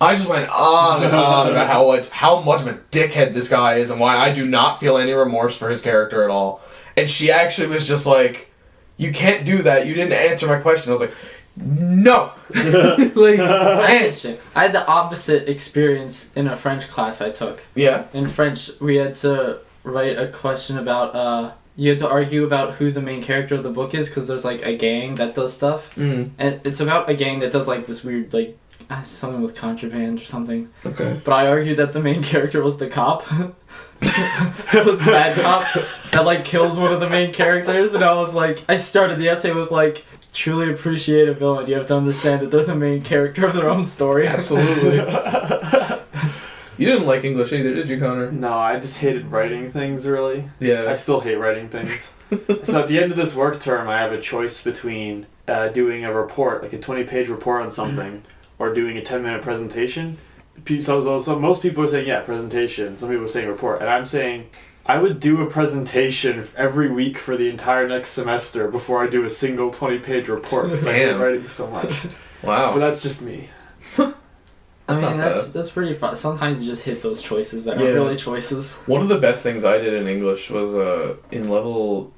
Speaker 1: I just went on and on about how much of a dickhead this guy is and why I do not feel any remorse for his character at all. And she actually was just like, "You can't do that. You didn't answer my question." I was like, "No." Like,
Speaker 2: That's interesting. I had the opposite experience in a French class I took.
Speaker 1: yeah.
Speaker 2: In French, we had to write a question about, you had to argue about who the main character of the book is, because there's like a gang that does stuff.
Speaker 1: Mm.
Speaker 2: And it's about a gang that does like this weird, like, something with contraband or something.
Speaker 1: Okay.
Speaker 2: But I argued that the main character was the cop. It was bad cop that like kills one of the main characters, and I was like, I started the essay with like, truly appreciate a villain. You have to understand that they're the main character of their own story.
Speaker 1: Absolutely. You didn't like English either, did you, Connor?
Speaker 3: No, I just hated writing things, really. I
Speaker 1: Yeah.
Speaker 3: still hate writing things. So at the end of this work term, I have a choice between doing a report, like a 20-page report on something, or doing a 10-minute presentation. So most people are saying, yeah, presentation. Some people are saying report. And I'm saying, I would do a presentation every week for the entire next semester before I do a single 20-page report, because I hate
Speaker 1: Damn.
Speaker 3: writing so much.
Speaker 1: Wow.
Speaker 3: But that's just me.
Speaker 2: I
Speaker 1: That's
Speaker 2: mean,
Speaker 1: not
Speaker 2: that's pretty fun. Sometimes you just hit those choices that
Speaker 1: Yeah.
Speaker 2: aren't really choices.
Speaker 1: One of the best things I did in English was in level,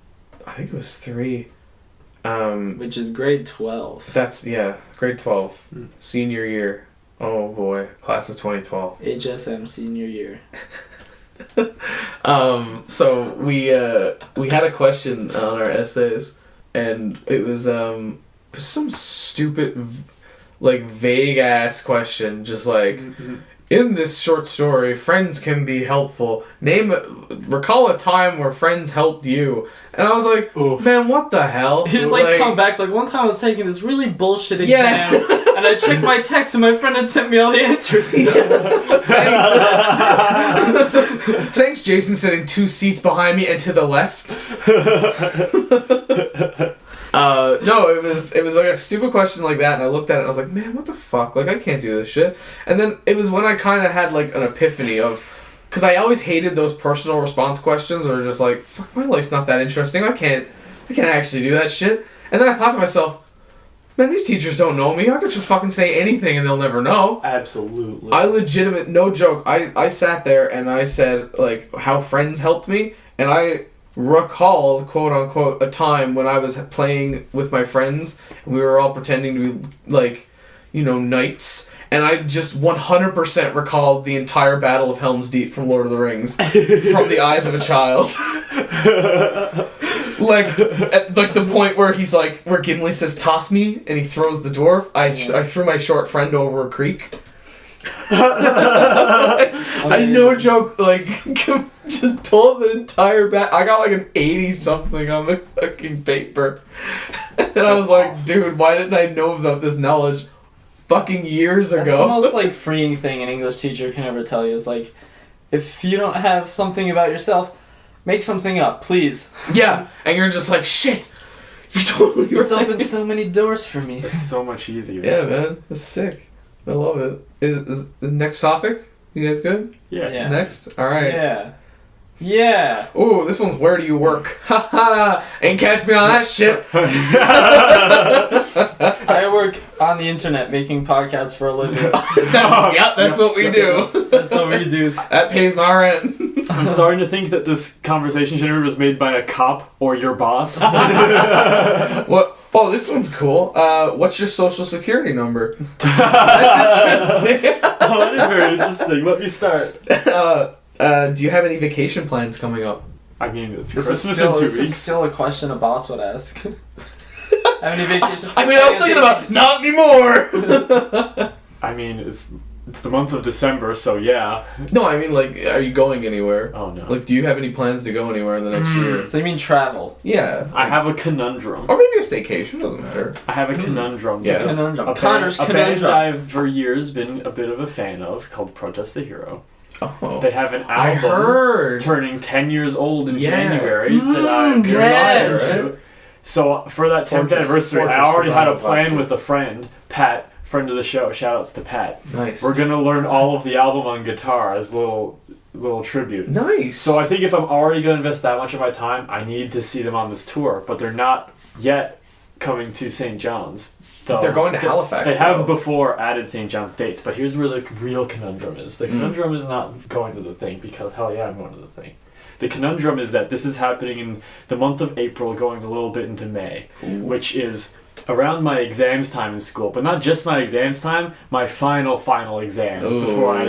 Speaker 1: I think it was 3.
Speaker 2: Which is grade 12.
Speaker 1: That's, yeah, grade 12.
Speaker 3: Mm.
Speaker 1: Senior year. Oh boy, class of 2012.
Speaker 2: HSM senior year.
Speaker 1: So we had a question on our essays, and it was some stupid, like, vague ass question, just like, in this short story, friends can be helpful. Recall a time where friends helped you. And I was like,
Speaker 3: Oof.
Speaker 1: man, what the hell?
Speaker 2: He was like, come back. Like, one time I was taking this really bullshit exam,
Speaker 1: Yeah.
Speaker 2: and I checked my text, and my friend had sent me all the answers.
Speaker 1: Thanks, Jason, sitting 2 seats behind me and to the left. No, it was like a stupid question like that, and I looked at it and I was like, man, what the fuck? Like, I can't do this shit. And then it was when I kind of had like an epiphany of, because I always hated those personal response questions that are just like, fuck, my life's not that interesting. I can't actually do that shit. And then I thought to myself, man, these teachers don't know me. I could just fucking say anything and they'll never know.
Speaker 3: Absolutely.
Speaker 1: No joke, I sat there and I said, like, how friends helped me, and I recalled, quote unquote, a time when I was playing with my friends and we were all pretending to be, like, you know, knights, and I just 100% recalled the entire Battle of Helm's Deep from Lord of the Rings from the eyes of a child. Like, at like the point where he's like, where Gimli says, "Toss me," and he throws the dwarf. I threw my short friend over a creek. I no joke, like, just told the entire I got like an 80-something on the fucking paper. And I was like,
Speaker 3: awesome.
Speaker 1: dude, why didn't I know about this knowledge fucking years
Speaker 2: That's
Speaker 1: ago?
Speaker 2: the most, like, freeing thing an English teacher can ever tell you. Is like, if you don't have something about yourself, make something up, please.
Speaker 1: Yeah, and you're just like, shit, you're totally
Speaker 2: It's
Speaker 1: right.
Speaker 2: opened so many doors for me.
Speaker 3: It's so much easier.
Speaker 1: Yeah, man, that's sick. I love it. Is the next topic? You guys good?
Speaker 3: Yeah.
Speaker 2: Yeah.
Speaker 1: Next? Alright.
Speaker 2: Yeah. Yeah.
Speaker 1: Ooh, this one's where do you work? Haha! Ain't catch me on that shit.
Speaker 2: I work on the internet making podcasts for a living.
Speaker 1: That's what we do.
Speaker 2: That's what we do.
Speaker 1: That pays my rent.
Speaker 3: I'm starting to think that this conversation generator was made by a cop or your boss.
Speaker 1: What? Oh, this one's cool. What's your social security number? That's interesting.
Speaker 3: Oh, that is very interesting. Let me start.
Speaker 1: Do you have any vacation plans coming up?
Speaker 3: I mean, it's
Speaker 2: This
Speaker 3: Christmas in 2
Speaker 2: is
Speaker 3: weeks.
Speaker 2: still a question a boss would ask. Have any vacation?
Speaker 1: I mean, I was thinking about not anymore.
Speaker 3: I mean, it's It's the month of December, so yeah.
Speaker 1: No, I mean, like, are you going anywhere?
Speaker 3: Oh, no.
Speaker 1: Like, do you have any plans to go anywhere in the next year?
Speaker 2: So you mean travel?
Speaker 1: Yeah.
Speaker 3: I have a conundrum.
Speaker 1: Or maybe a staycation, doesn't matter.
Speaker 3: I have a conundrum.
Speaker 1: Yeah.
Speaker 2: Conundrum.
Speaker 3: A
Speaker 2: Connor's
Speaker 3: band, a band
Speaker 2: conundrum.
Speaker 3: I've for years been a bit of a fan of called Protest the Hero.
Speaker 1: Oh.
Speaker 3: They have an
Speaker 1: I
Speaker 3: album
Speaker 1: heard.
Speaker 3: turning 10 years old in
Speaker 1: Yeah.
Speaker 3: January that I'm very
Speaker 2: yes.
Speaker 3: excited to. So for that 10th
Speaker 1: Fortress-
Speaker 3: anniversary,
Speaker 1: Fortress
Speaker 3: I already had a
Speaker 1: was
Speaker 3: plan
Speaker 1: last
Speaker 3: with a friend, Pat, friend of the show. Shoutouts to Pat.
Speaker 1: Nice.
Speaker 3: We're gonna learn all of the album on guitar as little tribute.
Speaker 1: Nice.
Speaker 3: So I think if I'm already gonna invest that much of my time, I need to see them on this tour. But they're not yet coming to St. John's. Though.
Speaker 1: They're going to Halifax,
Speaker 3: They have
Speaker 1: though.
Speaker 3: before added St. John's dates, but here's where the real conundrum is. The conundrum is not going to the thing, because hell yeah, I'm going to the thing. The conundrum is that this is happening in the month of April, going a little bit into May, which is around my exams time in school. But not just my exams time, my final exams before I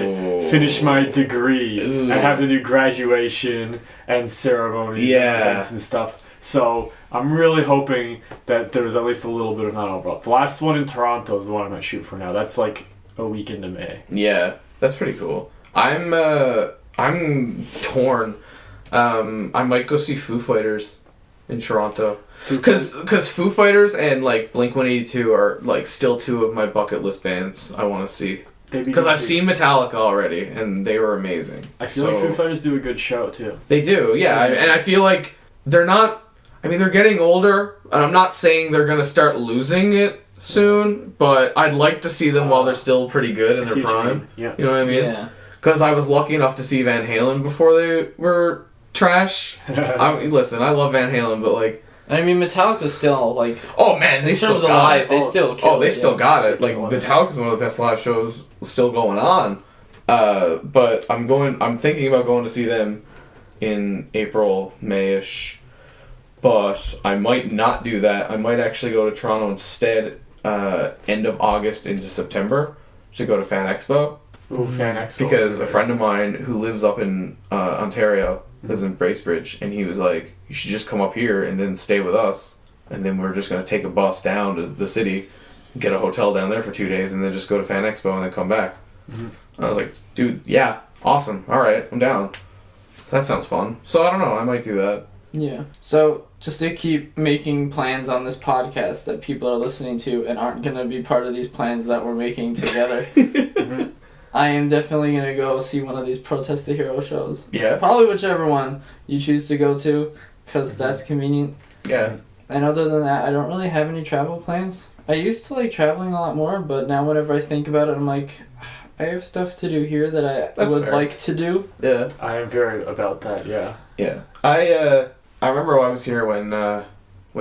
Speaker 3: finish my degree and have to do graduation and ceremonies and events and stuff. So I'm really hoping that there's at least a little bit of not overlap. The last one in Toronto is the one I might shoot for now. That's like a week into May.
Speaker 1: Yeah, that's pretty cool. I'm torn. I might go see Foo Fighters in Toronto. Because Foo Fighters and like Blink-182 are like still two of my bucket list bands I want to see. Because I've seen Metallica already and they were amazing.
Speaker 3: I feel like Foo Fighters do a good show too.
Speaker 1: They do, yeah. And I feel like they're not. I mean, they're getting older, and I'm not saying they're gonna start losing it soon, but I'd like to see them while they're still pretty good in their prime.
Speaker 3: Yeah.
Speaker 1: You know what I mean?
Speaker 2: Yeah.
Speaker 1: Because I was lucky enough to see Van Halen before they were trash. Listen, I love Van Halen, but like...
Speaker 2: I mean, Metallica's still, like...
Speaker 1: Oh, man, they still got
Speaker 2: alive,
Speaker 1: it.
Speaker 2: they still kill
Speaker 1: they
Speaker 2: it,
Speaker 1: still
Speaker 2: yeah.
Speaker 1: got it. Like, Metallica's one of the best live shows still going on. But I'm thinking about going to see them in April, May-ish. But I might not do that. I might actually go to Toronto instead, end of August into September, to go to Fan Expo.
Speaker 3: Ooh, Fan Expo.
Speaker 1: Because a friend of mine who lives up in Ontario, lives in Bracebridge, and he was like, you should just come up here and then stay with us, and then we're just going to take a bus down to the city, get a hotel down there for 2 days, and then just go to Fan Expo and then come back. I was like, dude, yeah, awesome, alright, I'm down. That sounds fun. So I don't know, I might do that.
Speaker 2: Yeah. So, just to keep making plans on this podcast that people are listening to and aren't going to be part of these plans that we're making together, I am definitely going to go see one of these Protest the Hero shows.
Speaker 1: Yeah.
Speaker 2: Probably whichever one you choose to go to, because that's convenient.
Speaker 1: Yeah.
Speaker 2: And other than that, I don't really have any travel plans. I used to like traveling a lot more, but now whenever I think about it, I'm like, I have stuff to do here that I would
Speaker 1: fair.
Speaker 2: like to do.
Speaker 1: Yeah.
Speaker 3: I am very about that, yeah.
Speaker 1: Yeah. I remember I was here when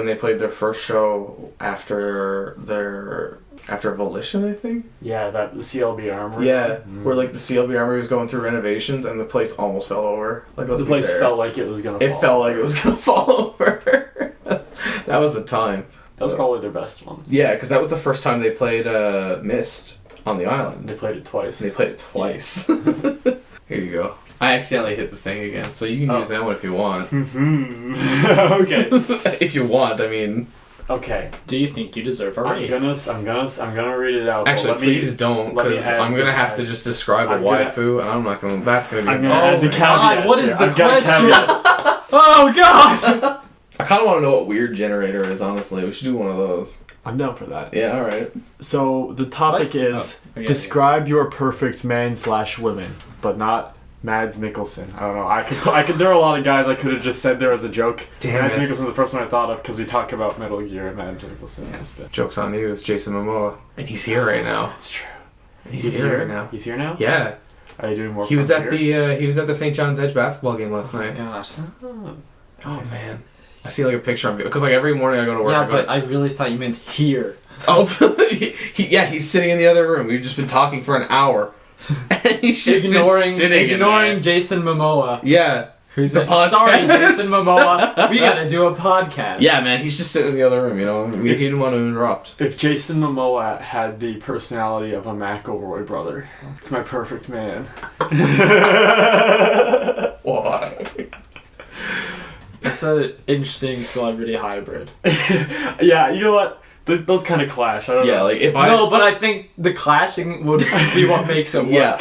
Speaker 1: they played their first show after Volition, I think.
Speaker 3: Yeah, that CLB Armory.
Speaker 1: Yeah, where like the CLB Armory was going through renovations and the place almost fell over. Like let's
Speaker 3: The
Speaker 1: be
Speaker 3: place
Speaker 1: fair.
Speaker 3: felt like it was gonna fall.
Speaker 1: It felt like it was gonna fall over. That was the time.
Speaker 3: That was probably their best one.
Speaker 1: Yeah, because that was the first time they played Mist on the island.
Speaker 3: They played it twice.
Speaker 1: They played it twice. Here you go. I accidentally hit the thing again, so you can use that one if you want.
Speaker 3: Okay.
Speaker 1: If you want, I mean.
Speaker 3: Okay.
Speaker 2: Do you think you deserve a raise?
Speaker 3: I'm gonna read it out.
Speaker 1: Actually,
Speaker 3: but
Speaker 1: please don't, because I'm gonna have to just describe a waifu, and I'm not gonna. That's gonna be.
Speaker 3: I'm gonna add the caveats.
Speaker 2: what is
Speaker 3: here.
Speaker 2: the
Speaker 3: I've got
Speaker 2: question?
Speaker 3: caveats.
Speaker 2: Oh God!
Speaker 1: I kind of want to know what weird generator is. Honestly, we should do one of those.
Speaker 3: I'm down for that.
Speaker 1: Yeah. All right.
Speaker 3: So the topic is describe your perfect man/women, but not Mads Mikkelsen. I don't know. I could. There are a lot of guys I could have just said there as a joke.
Speaker 1: Damn
Speaker 3: Mads
Speaker 1: it.
Speaker 3: Mikkelsen's the first one I thought of because we talk about Metal Gear and Mads Mikkelsen. Yeah.
Speaker 1: Joke's on you. It's Jason Momoa, and he's here right now.
Speaker 3: That's true.
Speaker 1: He's here right now.
Speaker 3: He's here now.
Speaker 1: Yeah.
Speaker 3: Are you doing more?
Speaker 1: He was at
Speaker 3: Frontier?
Speaker 1: the St. John's Edge basketball game last night.
Speaker 2: Gosh.
Speaker 3: Oh,
Speaker 1: Oh
Speaker 3: nice.
Speaker 1: man. I see like a picture of it because like every morning I go to work.
Speaker 2: Yeah,
Speaker 1: I go,
Speaker 2: but I really thought you meant here.
Speaker 1: oh, he's sitting in the other room. We've just been talking for an hour, and he's just been sitting in there.
Speaker 2: Jason Momoa.
Speaker 1: Yeah.
Speaker 2: Who's
Speaker 1: the podcast?
Speaker 2: Sorry, Jason Momoa. We gotta do a podcast.
Speaker 1: Yeah, man. He's just sitting in the other room. You know, we didn't want to interrupt.
Speaker 3: If Jason Momoa had the personality of a McElroy brother, it's my perfect man.
Speaker 1: Why?
Speaker 2: It's an interesting celebrity hybrid.
Speaker 3: Yeah, you know what? Those kind of clash. I don't know.
Speaker 1: Yeah, like if I
Speaker 2: No, but I think the clashing would be what makes it work.
Speaker 1: yeah.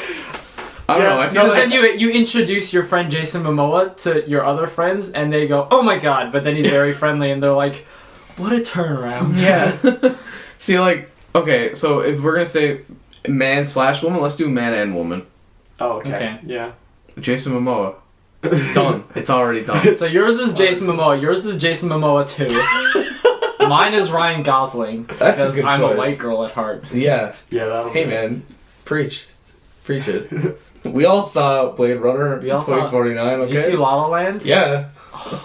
Speaker 1: I don't know. I feel
Speaker 2: Because
Speaker 1: like
Speaker 2: then you introduce your friend Jason Momoa to your other friends, and they go, "Oh my god!" But then he's very friendly, and they're like, "What a turnaround!"
Speaker 1: yeah. See, like, okay, so if we're gonna say man/woman, let's do man and woman.
Speaker 3: Oh, okay.
Speaker 2: Okay.
Speaker 3: Yeah.
Speaker 1: Jason Momoa. Done. It's already done.
Speaker 2: So yours is Jason Momoa. Yours is Jason Momoa 2. Mine is Ryan Gosling.
Speaker 1: That's a
Speaker 2: because
Speaker 1: good
Speaker 2: I'm
Speaker 1: choice.
Speaker 2: a white girl at heart.
Speaker 1: Yeah.
Speaker 3: Yeah, that'll
Speaker 1: Hey
Speaker 3: be
Speaker 1: man, preach it. We all saw Blade Runner
Speaker 2: We all saw-
Speaker 1: 2049. Okay.
Speaker 2: Do you see La La Land?
Speaker 1: Yeah.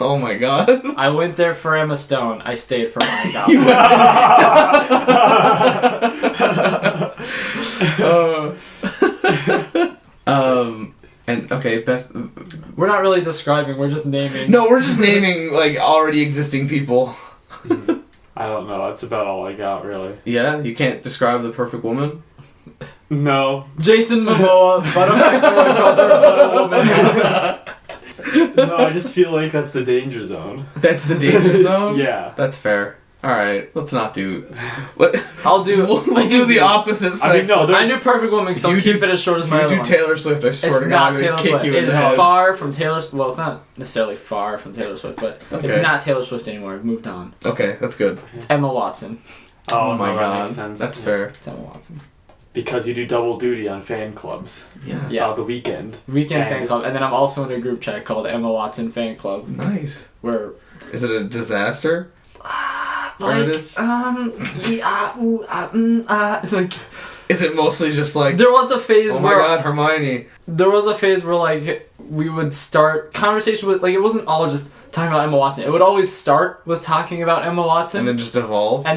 Speaker 1: Oh my god.
Speaker 2: I went there for Emma Stone. I stayed for Ryan
Speaker 1: You
Speaker 2: Gosling.
Speaker 1: went- and okay, best.
Speaker 2: We're not really describing. We're just naming.
Speaker 1: No, we're just naming like already existing people.
Speaker 3: I don't know. That's about all I got, really.
Speaker 1: Yeah, you can't describe the perfect woman.
Speaker 3: No.
Speaker 2: Jason Momoa, but a white brother, but a woman.
Speaker 3: No, I just feel like that's the danger zone.
Speaker 1: That's the danger zone.
Speaker 3: Yeah.
Speaker 1: That's fair. All right, let's not do.
Speaker 2: I'll do.
Speaker 1: We'll do the opposite sex.
Speaker 3: I mean, no,
Speaker 2: I knew Perfect Woman, so I'll
Speaker 1: You
Speaker 2: keep
Speaker 1: do-
Speaker 2: it as short as
Speaker 1: If
Speaker 2: my
Speaker 1: you
Speaker 2: other
Speaker 1: do
Speaker 2: one.
Speaker 1: Taylor Swift, I swear
Speaker 2: It's
Speaker 1: to God,
Speaker 2: not
Speaker 1: I'm gonna
Speaker 2: Taylor
Speaker 1: kick
Speaker 2: Swift.
Speaker 1: you
Speaker 2: It
Speaker 1: in
Speaker 2: is
Speaker 1: the head.
Speaker 2: far from Taylor. Well, it's not necessarily far from Taylor Swift, but
Speaker 1: Okay.
Speaker 2: it's not Taylor Swift anymore. I've moved on.
Speaker 1: Okay, that's good.
Speaker 2: It's Emma Watson.
Speaker 3: Oh,
Speaker 1: my
Speaker 3: no,
Speaker 1: god,
Speaker 3: that makes sense.
Speaker 1: that's
Speaker 3: Yeah.
Speaker 1: fair.
Speaker 2: It's Emma Watson.
Speaker 3: Because you do double duty on fan clubs.
Speaker 1: Yeah.
Speaker 2: Yeah.
Speaker 3: The weekend.
Speaker 2: Weekend
Speaker 3: And-
Speaker 2: fan club, and then I'm also in a group chat called Emma Watson Fan Club,
Speaker 1: Nice.
Speaker 2: where
Speaker 1: Is it a disaster? Artist?
Speaker 2: like
Speaker 1: Is it mostly just like?
Speaker 2: there was a phase
Speaker 1: Oh my
Speaker 2: where
Speaker 1: god, Hermione.
Speaker 2: there was a phase where like we would start conversation with like it wasn't all just talking about Emma Watson. It would always start with talking about Emma Watson,
Speaker 1: And then just evolve.
Speaker 2: but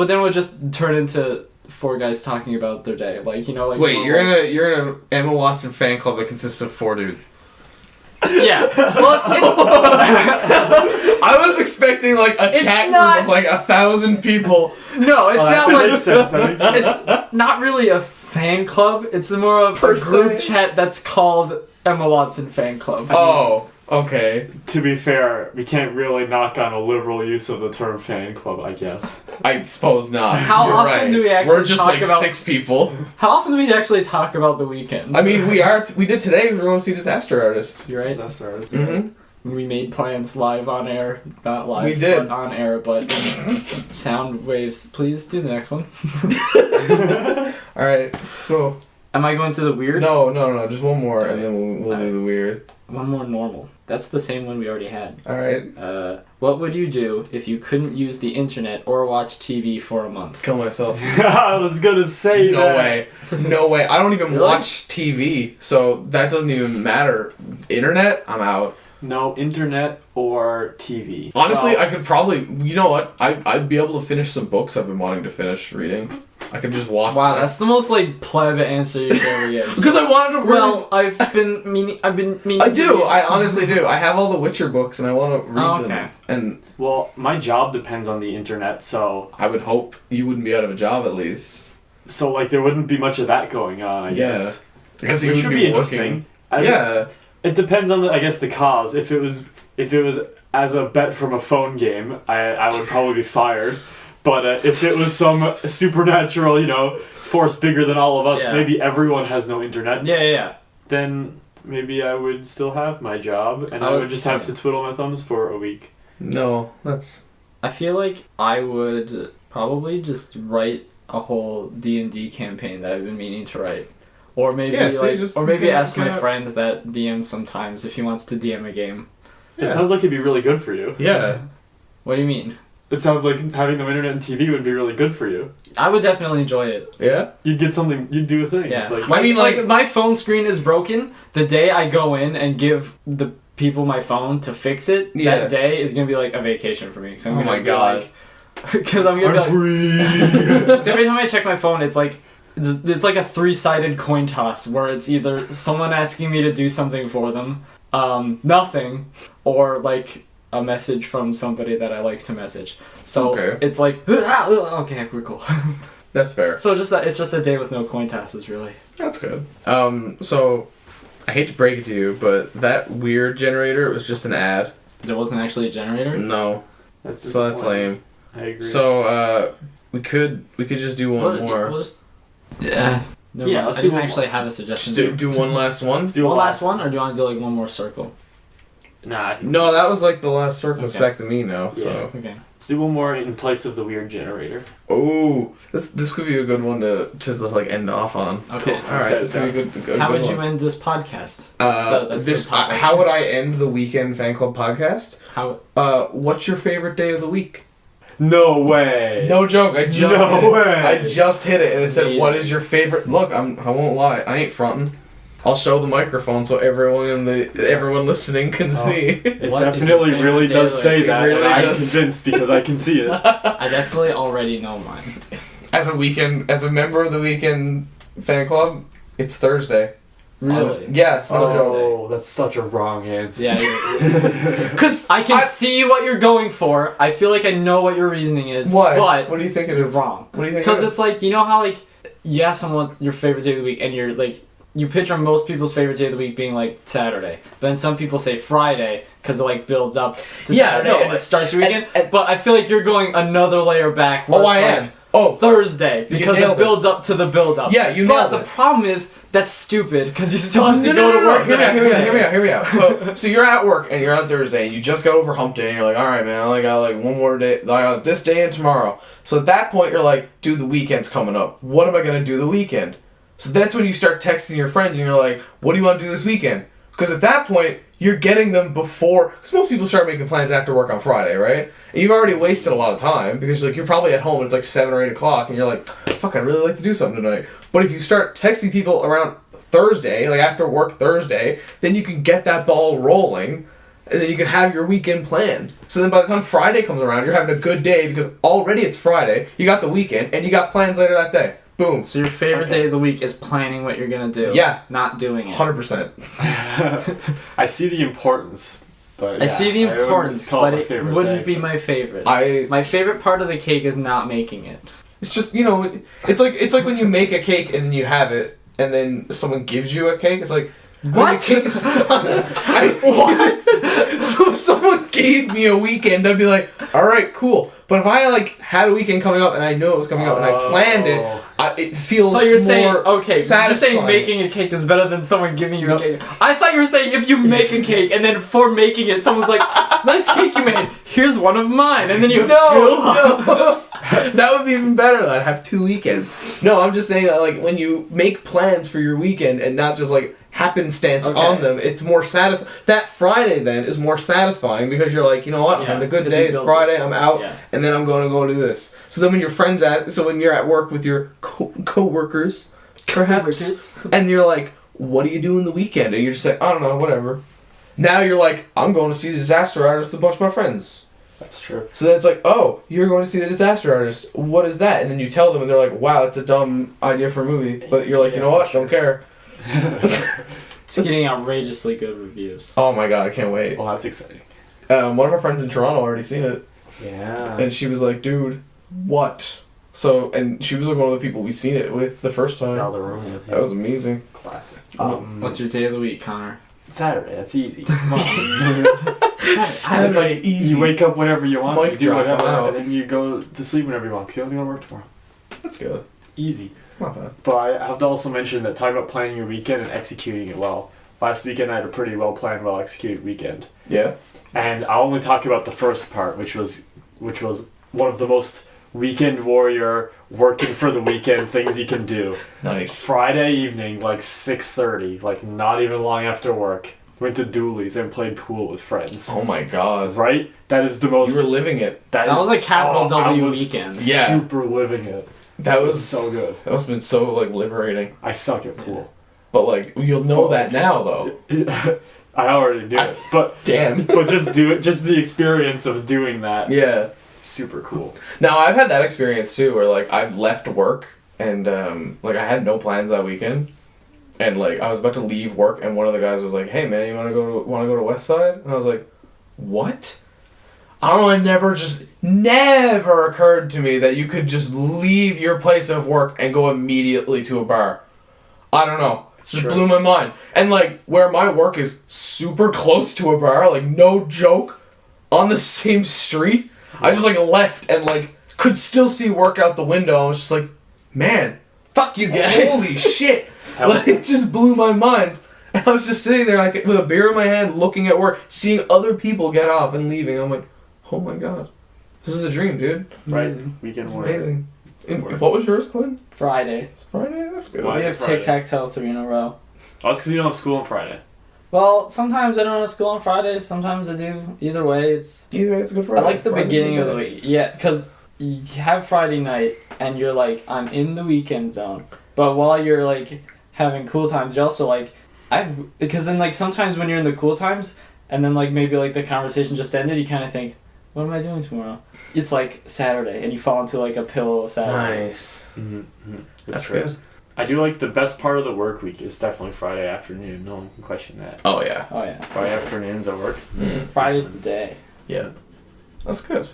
Speaker 2: then it would just turn into four guys talking about their day, like you know, like
Speaker 1: Wait,
Speaker 2: normal-
Speaker 1: you're in a Emma Watson fan club that consists of 4 dudes.
Speaker 2: yeah. Well, it's
Speaker 1: I was expecting like a
Speaker 2: It's
Speaker 1: chat
Speaker 2: not-
Speaker 1: group of like 1,000 people.
Speaker 2: no, it's
Speaker 3: Oh, that
Speaker 2: not like
Speaker 3: makes sense. That makes sense.
Speaker 2: it's not really a fan club. It's more of
Speaker 1: Per
Speaker 2: a group
Speaker 1: se.
Speaker 2: chat that's called Emma Watson Fan Club.
Speaker 1: Oh, okay.
Speaker 3: To be fair, we can't really knock on a liberal use of the term fan club, I guess.
Speaker 1: I suppose not.
Speaker 2: How
Speaker 1: You're
Speaker 2: often
Speaker 1: right.
Speaker 2: do we actually
Speaker 1: We're just
Speaker 2: talk
Speaker 1: like
Speaker 2: about-
Speaker 1: 6 people.
Speaker 2: How often do we actually talk about the weekend?
Speaker 1: I mean, we did today. We're going to see Disaster Artist.
Speaker 2: You're right.
Speaker 3: That's ours.
Speaker 1: Mm-hmm.
Speaker 2: We made plans live on air, not live,
Speaker 1: We did.
Speaker 2: but on air, but sound waves. Please do the next one.
Speaker 1: All right, cool.
Speaker 2: Am I going to the weird?
Speaker 1: No, just one more, and
Speaker 2: Alright.
Speaker 1: then we'll do the weird.
Speaker 2: One more normal. That's the same one we already had.
Speaker 1: All right,
Speaker 2: What would you do if you couldn't use the internet or watch TV for a month?
Speaker 1: kill myself.
Speaker 3: I was gonna say
Speaker 1: No
Speaker 3: that.
Speaker 1: way. No way. I don't even
Speaker 2: Really?
Speaker 1: watch TV, so that doesn't even matter. Internet, I'm out.
Speaker 3: No internet or TV.
Speaker 1: Honestly,
Speaker 3: Well,
Speaker 1: I could probably. You know what? I'd be able to finish some books I've been wanting to finish reading. I could just watch.
Speaker 2: Wow, that's the most like pleb answer you could ever get.
Speaker 1: because I wanted to.
Speaker 2: Well, I've been meaning.
Speaker 1: I
Speaker 2: to
Speaker 1: do.
Speaker 2: read-
Speaker 1: I honestly do. I have all the Witcher books, and I want to read
Speaker 2: Oh, okay.
Speaker 1: them. And
Speaker 3: Well, my job depends on the internet, so
Speaker 1: I would hope you wouldn't be out of a job at least.
Speaker 3: like there wouldn't be much of that going on, I
Speaker 1: Yeah.
Speaker 3: guess.
Speaker 1: Because you
Speaker 3: Which
Speaker 1: would
Speaker 3: would
Speaker 1: be
Speaker 3: be interesting.
Speaker 1: working.
Speaker 3: As
Speaker 1: Yeah.
Speaker 3: It depends on the cause. If it was as a bet from a phone game, I would probably be fired. But if it was some supernatural, force bigger than all of us,
Speaker 2: Yeah.
Speaker 3: maybe everyone has no internet,
Speaker 2: Yeah.
Speaker 3: then maybe I would still have my job, and
Speaker 2: I
Speaker 3: I
Speaker 2: would-
Speaker 3: would just have to twiddle my thumbs for a week.
Speaker 1: No, that's.
Speaker 2: I feel like I would probably just write a whole D&D campaign that I've been meaning to write. Or maybe
Speaker 1: Yeah, so you just
Speaker 2: ask my
Speaker 1: get-
Speaker 2: friend that DMs sometimes if he wants to DM a game.
Speaker 1: Yeah.
Speaker 3: It sounds like it'd be really good for you.
Speaker 1: Yeah.
Speaker 2: What do you mean?
Speaker 3: It sounds like having no internet and TV would be really good for you.
Speaker 2: I would definitely enjoy it.
Speaker 1: Yeah.
Speaker 3: You'd get something. You'd do a thing.
Speaker 2: Yeah.
Speaker 3: It's like
Speaker 2: I mean,
Speaker 1: like-
Speaker 2: my phone screen is broken. The day I go in and give the people my phone to fix it,
Speaker 1: Yeah.
Speaker 2: that day is gonna be like a vacation for me. 'Cause I'm
Speaker 1: Oh
Speaker 2: gonna
Speaker 1: my
Speaker 2: be
Speaker 1: God.
Speaker 2: like, because I'm gonna be like,
Speaker 1: free.
Speaker 2: so every time I check my phone, it's like it's like a 3-sided coin toss where it's either someone asking me to do something for them, nothing, or like a message from somebody that I like to message. So
Speaker 1: Okay.
Speaker 2: it's like okay, we're cool.
Speaker 1: That's fair.
Speaker 2: So it's just a day with no coin tosses, really.
Speaker 1: That's good. So I hate to break it to you, but that weird generator was just an ad.
Speaker 2: There wasn't actually a generator.
Speaker 1: No.
Speaker 3: that's
Speaker 1: So that's
Speaker 3: disappointing.
Speaker 1: lame.
Speaker 3: I agree.
Speaker 1: So we could just do one more.
Speaker 2: Yeah. No,
Speaker 3: Yeah, let's
Speaker 2: I
Speaker 3: do
Speaker 2: didn't
Speaker 3: one
Speaker 2: actually
Speaker 3: more.
Speaker 2: have a
Speaker 1: Just
Speaker 2: suggestion.
Speaker 1: do one last one.
Speaker 3: Let's do
Speaker 2: One
Speaker 3: a
Speaker 2: last one, or do you want to do like one more circle?
Speaker 3: Nah. I think
Speaker 1: No, that was like the last circle. It's
Speaker 2: Okay.
Speaker 1: back to me now.
Speaker 3: Yeah.
Speaker 1: So
Speaker 2: Okay.
Speaker 3: let's do one more in place of the weird generator.
Speaker 1: oh, this could be a good one to like end off on.
Speaker 2: Okay.
Speaker 1: All right, this could be a good.
Speaker 2: How
Speaker 1: good
Speaker 2: would
Speaker 1: one.
Speaker 2: you end this podcast?
Speaker 1: This how would I end the weekend fan club podcast?
Speaker 2: How?
Speaker 1: What's your favorite day of the week?
Speaker 3: No way.
Speaker 1: No joke. I just
Speaker 3: No
Speaker 1: hit it.
Speaker 3: way.
Speaker 1: I just hit it, and it said,
Speaker 2: Amazing.
Speaker 1: "What is your favorite?" Look, I won't lie. I ain't fronting. I'll show the microphone so everyone listening can see.
Speaker 3: It
Speaker 2: What is
Speaker 3: definitely
Speaker 2: your
Speaker 3: really
Speaker 2: favorite
Speaker 3: does
Speaker 2: day
Speaker 3: say
Speaker 1: of the
Speaker 3: that,
Speaker 1: week? It
Speaker 3: and
Speaker 1: really
Speaker 3: I'm
Speaker 1: does.
Speaker 3: convinced because I can see it.
Speaker 2: I definitely already know mine.
Speaker 1: As a member of the weekend fan club, it's Thursday.
Speaker 2: Really?
Speaker 1: Yeah, it's no joke.
Speaker 3: Oh, that's such a wrong answer.
Speaker 2: Yeah.
Speaker 1: Because
Speaker 2: I can see what you're going for. I feel like I know what your reasoning is.
Speaker 1: Why?
Speaker 2: But
Speaker 1: What do you think it
Speaker 2: you're
Speaker 1: is?
Speaker 2: wrong.
Speaker 1: What do you think?
Speaker 2: Because
Speaker 1: it
Speaker 2: it's
Speaker 1: is?
Speaker 2: like, you know how like you ask someone your favorite day of the week, and you're like, you picture most people's favorite day of the week being like Saturday. But then some people say Friday because it like builds up to
Speaker 1: Yeah,
Speaker 2: Saturday
Speaker 1: no,
Speaker 2: and it starts your weekend.
Speaker 1: and-
Speaker 2: But I feel like you're going another layer back. Where
Speaker 1: Oh,
Speaker 2: it's
Speaker 1: I
Speaker 2: like
Speaker 1: am. Oh,
Speaker 2: Thursday because it
Speaker 1: nailed it.
Speaker 2: builds up to the build up.
Speaker 1: Yeah, you
Speaker 2: But
Speaker 1: nailed
Speaker 2: the
Speaker 1: it.
Speaker 2: problem is that's stupid because you still have to
Speaker 1: No,
Speaker 2: go
Speaker 1: no,
Speaker 2: to
Speaker 1: no,
Speaker 2: work.
Speaker 1: Hear
Speaker 2: the next day.
Speaker 1: me out. So you're at work and you're on Thursday and you just got over hump day and you're like, all right, man, I only got like one more day. I got this day and tomorrow. So at that point, you're like, dude, the weekend's coming up. What am I gonna do the weekend? So that's when you start texting your friend and you're like, what do you want to do this weekend? Because at that point, you're getting them before. Because most people start making plans after work on Friday, right? And you've already wasted a lot of time because you're probably at home and it's like 7 or 8 o'clock and you're like, fuck, I'd really like to do something tonight. But if you start texting people around Thursday, like after work Thursday, then you can get that ball rolling and then you can have your weekend planned. So then by the time Friday comes around, you're having a good day because already it's Friday, you got the weekend, and you got plans later that day. Boom.
Speaker 2: So your favorite day of the week is planning what you're gonna do.
Speaker 1: Yeah.
Speaker 2: Not doing it.
Speaker 1: 100%.
Speaker 3: I see the importance, but
Speaker 2: I see the
Speaker 3: I wouldn't
Speaker 2: importance,
Speaker 3: call
Speaker 2: but
Speaker 3: my
Speaker 2: it
Speaker 3: favorite
Speaker 2: wouldn't
Speaker 3: day.
Speaker 2: be my favorite.
Speaker 1: I
Speaker 2: My favorite part of the cake is not making it.
Speaker 1: It's just, it's like when you make a cake and then you have it and then someone gives you a cake. It's like,
Speaker 2: What?
Speaker 1: The cake is fun. What? So if someone gave me a weekend, I'd be like, all right, cool. But if I like had a weekend coming up and I knew it was coming up and I planned it, it feels
Speaker 2: So you're
Speaker 1: more
Speaker 2: saying, okay, you're
Speaker 1: satisfying.
Speaker 2: saying making a cake is better than someone giving you a cake. I thought you were saying if you make a cake and then for making it, someone's like, nice cake you made, here's one of mine, and then you have two.
Speaker 1: No. That would be even better. I'd have 2 weekends. No, I'm just saying that, like, when you make plans for your weekend and not just like happenstance
Speaker 2: Okay.
Speaker 1: on them, it's more satisfying. That Friday then is more satisfying because you're like, you know what, I'm
Speaker 2: Yeah,
Speaker 1: having a good
Speaker 2: 'cause
Speaker 1: day.
Speaker 2: you
Speaker 1: It's
Speaker 2: built
Speaker 1: Friday.
Speaker 2: it.
Speaker 1: I'm out,
Speaker 2: Yeah.
Speaker 1: and then I'm going to go do this. So then when your friends when you're at work with your co-workers, perhaps, and you're like, what do you do in the weekend? And you're just like, I don't know, whatever. Now you're like, I'm going to see the Disaster Artist with a bunch of my friends.
Speaker 3: That's true.
Speaker 1: So then it's like, oh, you're going to see the Disaster Artist. What is that? And then you tell them, and they're like, wow, that's a dumb idea for a movie. But you're like, you know what? Don't care.
Speaker 2: It's getting outrageously good reviews.
Speaker 1: Oh my god, I can't wait.
Speaker 3: Well, that's exciting.
Speaker 1: One of our friends in Toronto already seen it,
Speaker 3: Yeah.
Speaker 1: and she was like, dude, what? So, and she was like one of the people we seen it with the first
Speaker 3: Sell
Speaker 1: time.
Speaker 3: the room with
Speaker 1: That
Speaker 3: you.
Speaker 1: was amazing.
Speaker 3: Classic.
Speaker 2: What's your day of the week, Connor?
Speaker 3: Saturday? That's easy. Come on.
Speaker 1: Saturday, easy.
Speaker 3: You wake up whenever you want.
Speaker 1: Mic
Speaker 3: you do
Speaker 1: drop,
Speaker 3: whatever,
Speaker 1: wow.
Speaker 3: and then you go to sleep whenever you want. Because you don't have to go to work tomorrow.
Speaker 1: That's good.
Speaker 3: Easy.
Speaker 1: It's not bad.
Speaker 3: But I have to also mention that talking about planning your weekend and executing it well. Last weekend I had a pretty well planned, well executed weekend.
Speaker 1: Yeah.
Speaker 3: And I'll only talk about the first part, which was one of the most weekend warrior, working for the weekend things you can do.
Speaker 1: Nice.
Speaker 3: Friday evening, like 6:30, like not even long after work, went to Dooley's and played pool with friends.
Speaker 1: Oh my god.
Speaker 3: Right? That is the most.
Speaker 1: You were living it.
Speaker 2: That was a capital W
Speaker 3: I was
Speaker 2: weekend.
Speaker 1: Yeah.
Speaker 3: Super living it.
Speaker 1: That
Speaker 3: It
Speaker 1: was
Speaker 3: so good.
Speaker 1: That must have been so like liberating.
Speaker 3: I suck at pool.
Speaker 1: But like you'll know that now though.
Speaker 3: I already knew it, but
Speaker 1: Damn.
Speaker 3: but just do it. Just the experience of doing that.
Speaker 1: Yeah.
Speaker 3: Super cool.
Speaker 1: Now I've had that experience too, where like I've left work and like I had no plans that weekend, and like I was about to leave work, and one of the guys was like, "Hey man, you want to go to West Side?" And I was like, "What?" I don't know. It never occurred to me that you could just leave your place of work and go immediately to a bar. I don't know. It just blew my mind. And like where my work is super close to a bar, like no joke, on the same street. I just like left and like could still see work out the window. I was just like, man,
Speaker 2: Fuck you guys.
Speaker 1: holy shit! Like, it just blew my mind. And I was just sitting there like with a beer in my hand, looking at work, seeing other people get off and leaving. I'm like, oh my god, this is a dream, dude.
Speaker 3: Right.
Speaker 2: Amazing.
Speaker 3: Weekend
Speaker 1: It's
Speaker 3: work.
Speaker 1: amazing. What was yours, Quinn?
Speaker 2: Friday.
Speaker 1: It's Friday. That's good.
Speaker 3: Why
Speaker 2: We
Speaker 3: is it
Speaker 2: have
Speaker 3: Friday?
Speaker 2: tic-tac-toe 3 in a row.
Speaker 3: Oh, it's because you don't have school on Friday.
Speaker 2: Well, sometimes I don't have school on Friday. Sometimes I do. Either way, it's...
Speaker 1: Either way, it's a good Friday.
Speaker 2: I like the
Speaker 1: Friday's
Speaker 2: beginning
Speaker 1: a
Speaker 2: of
Speaker 1: good
Speaker 2: the
Speaker 1: day.
Speaker 2: week. Yeah, because you have Friday night and you're like, I'm in the weekend zone. But while you're like having cool times, you're also like, because then like sometimes when you're in the cool times and then like maybe like the conversation just ended, you kind of think, what am I doing tomorrow? It's like Saturday and you fall into like a pillow of Saturday.
Speaker 1: Nice.
Speaker 3: That's
Speaker 1: true.
Speaker 3: good. I do like the best part of the work week is definitely Friday afternoon. No one can question that.
Speaker 1: Oh yeah.
Speaker 2: Oh yeah.
Speaker 3: Friday afternoons at work.
Speaker 2: Friday's the day.
Speaker 1: Yeah. That's good.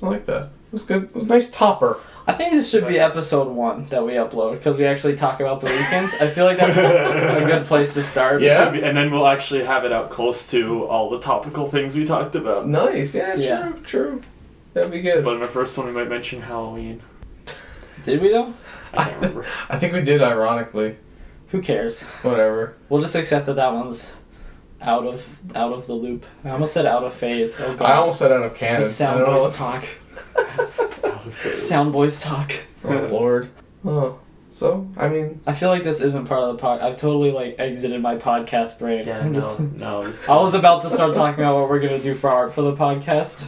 Speaker 1: I like that. It was good. It was a nice topper.
Speaker 2: I think this should be episode 1 that we upload because we actually talk about the weekends. I feel like that's a good place to start.
Speaker 1: Yeah.
Speaker 3: And then we'll actually have it out close to all the topical things we talked about.
Speaker 1: Nice. Yeah.
Speaker 2: Yeah.
Speaker 1: True. That'd be good.
Speaker 3: But in the first one, we might mention Halloween.
Speaker 2: Did we though?
Speaker 3: I can't remember.
Speaker 1: I think we did. Ironically.
Speaker 2: Who cares?
Speaker 1: Whatever.
Speaker 2: We'll just accept that one's out of the loop. I almost said out of phase. Oh god.
Speaker 1: I almost said out of canon.
Speaker 2: It's
Speaker 1: I
Speaker 2: sound
Speaker 1: don't know
Speaker 2: boys
Speaker 1: what-
Speaker 2: talk.
Speaker 3: Out of phase.
Speaker 2: Sound boys talk.
Speaker 1: Oh lord. Oh. So I mean.
Speaker 2: I feel like this isn't part of the pod. I've totally like exited my podcast brain.
Speaker 3: Yeah,
Speaker 2: I'm
Speaker 3: no,
Speaker 2: just-
Speaker 3: no. This,
Speaker 2: I was about to start talking about what we're gonna do for art for the podcast.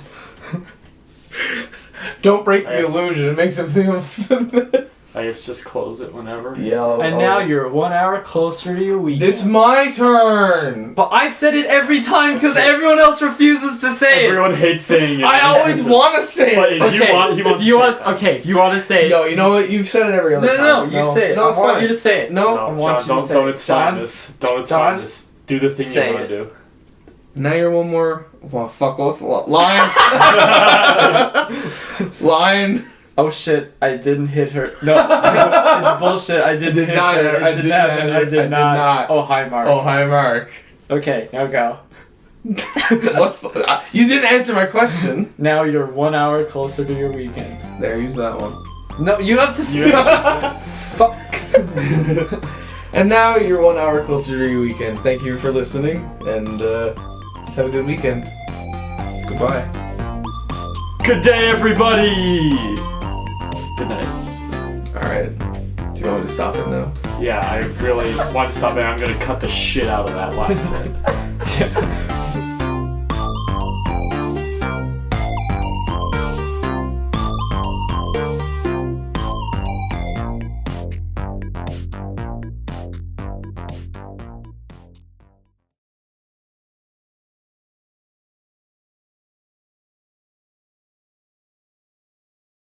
Speaker 1: Don't break
Speaker 3: I
Speaker 1: the
Speaker 3: guess-
Speaker 1: illusion. It makes them think of.
Speaker 3: I guess just close it whenever.
Speaker 1: Yeah.
Speaker 2: And now you're 1 hour closer to your weekend.
Speaker 1: It's my turn.
Speaker 2: But I've said it every time because everyone else refuses to say it.
Speaker 3: Everyone hates saying it.
Speaker 1: I always want to say
Speaker 3: But
Speaker 1: it.
Speaker 3: if you want, he wants to say it.
Speaker 2: Okay, if you want to say it.
Speaker 1: No, you know what? You've said it every other time.
Speaker 2: No, you say it.
Speaker 1: No, it's
Speaker 2: I want
Speaker 1: fine.
Speaker 2: you to say it.
Speaker 1: No.
Speaker 2: I
Speaker 3: No,
Speaker 2: want
Speaker 3: John,
Speaker 2: you to say
Speaker 3: don't
Speaker 2: it.
Speaker 3: explain
Speaker 2: John,
Speaker 3: this. Don't explain
Speaker 2: John,
Speaker 3: this. Do the thing
Speaker 2: say
Speaker 3: you want
Speaker 2: it.
Speaker 3: to do.
Speaker 1: Now you're one more. Well, fuck. What's the line? Line.
Speaker 2: Oh shit, I didn't hit her. No, it's bullshit. I didn't
Speaker 1: did
Speaker 2: hit
Speaker 1: not
Speaker 2: her.
Speaker 1: hit her. I
Speaker 2: It
Speaker 1: did
Speaker 2: didn't
Speaker 1: not
Speaker 2: happen.
Speaker 1: hit her.
Speaker 2: I did not. Oh, hi, Mark.
Speaker 1: Oh, hi, Mark.
Speaker 2: Okay, now go.
Speaker 1: What's the? You didn't answer my question.
Speaker 2: Now you're 1 hour closer to your weekend.
Speaker 1: There, use that one.
Speaker 2: No, you have to say Fuck.
Speaker 1: And now you're 1 hour closer to your weekend. Thank you for listening, and have a good weekend. Goodbye.
Speaker 3: Good day, everybody. Good night.
Speaker 1: All right. Do you want me to stop it now?
Speaker 3: Yeah, I really want to stop it. I'm gonna cut the shit out of that last bit.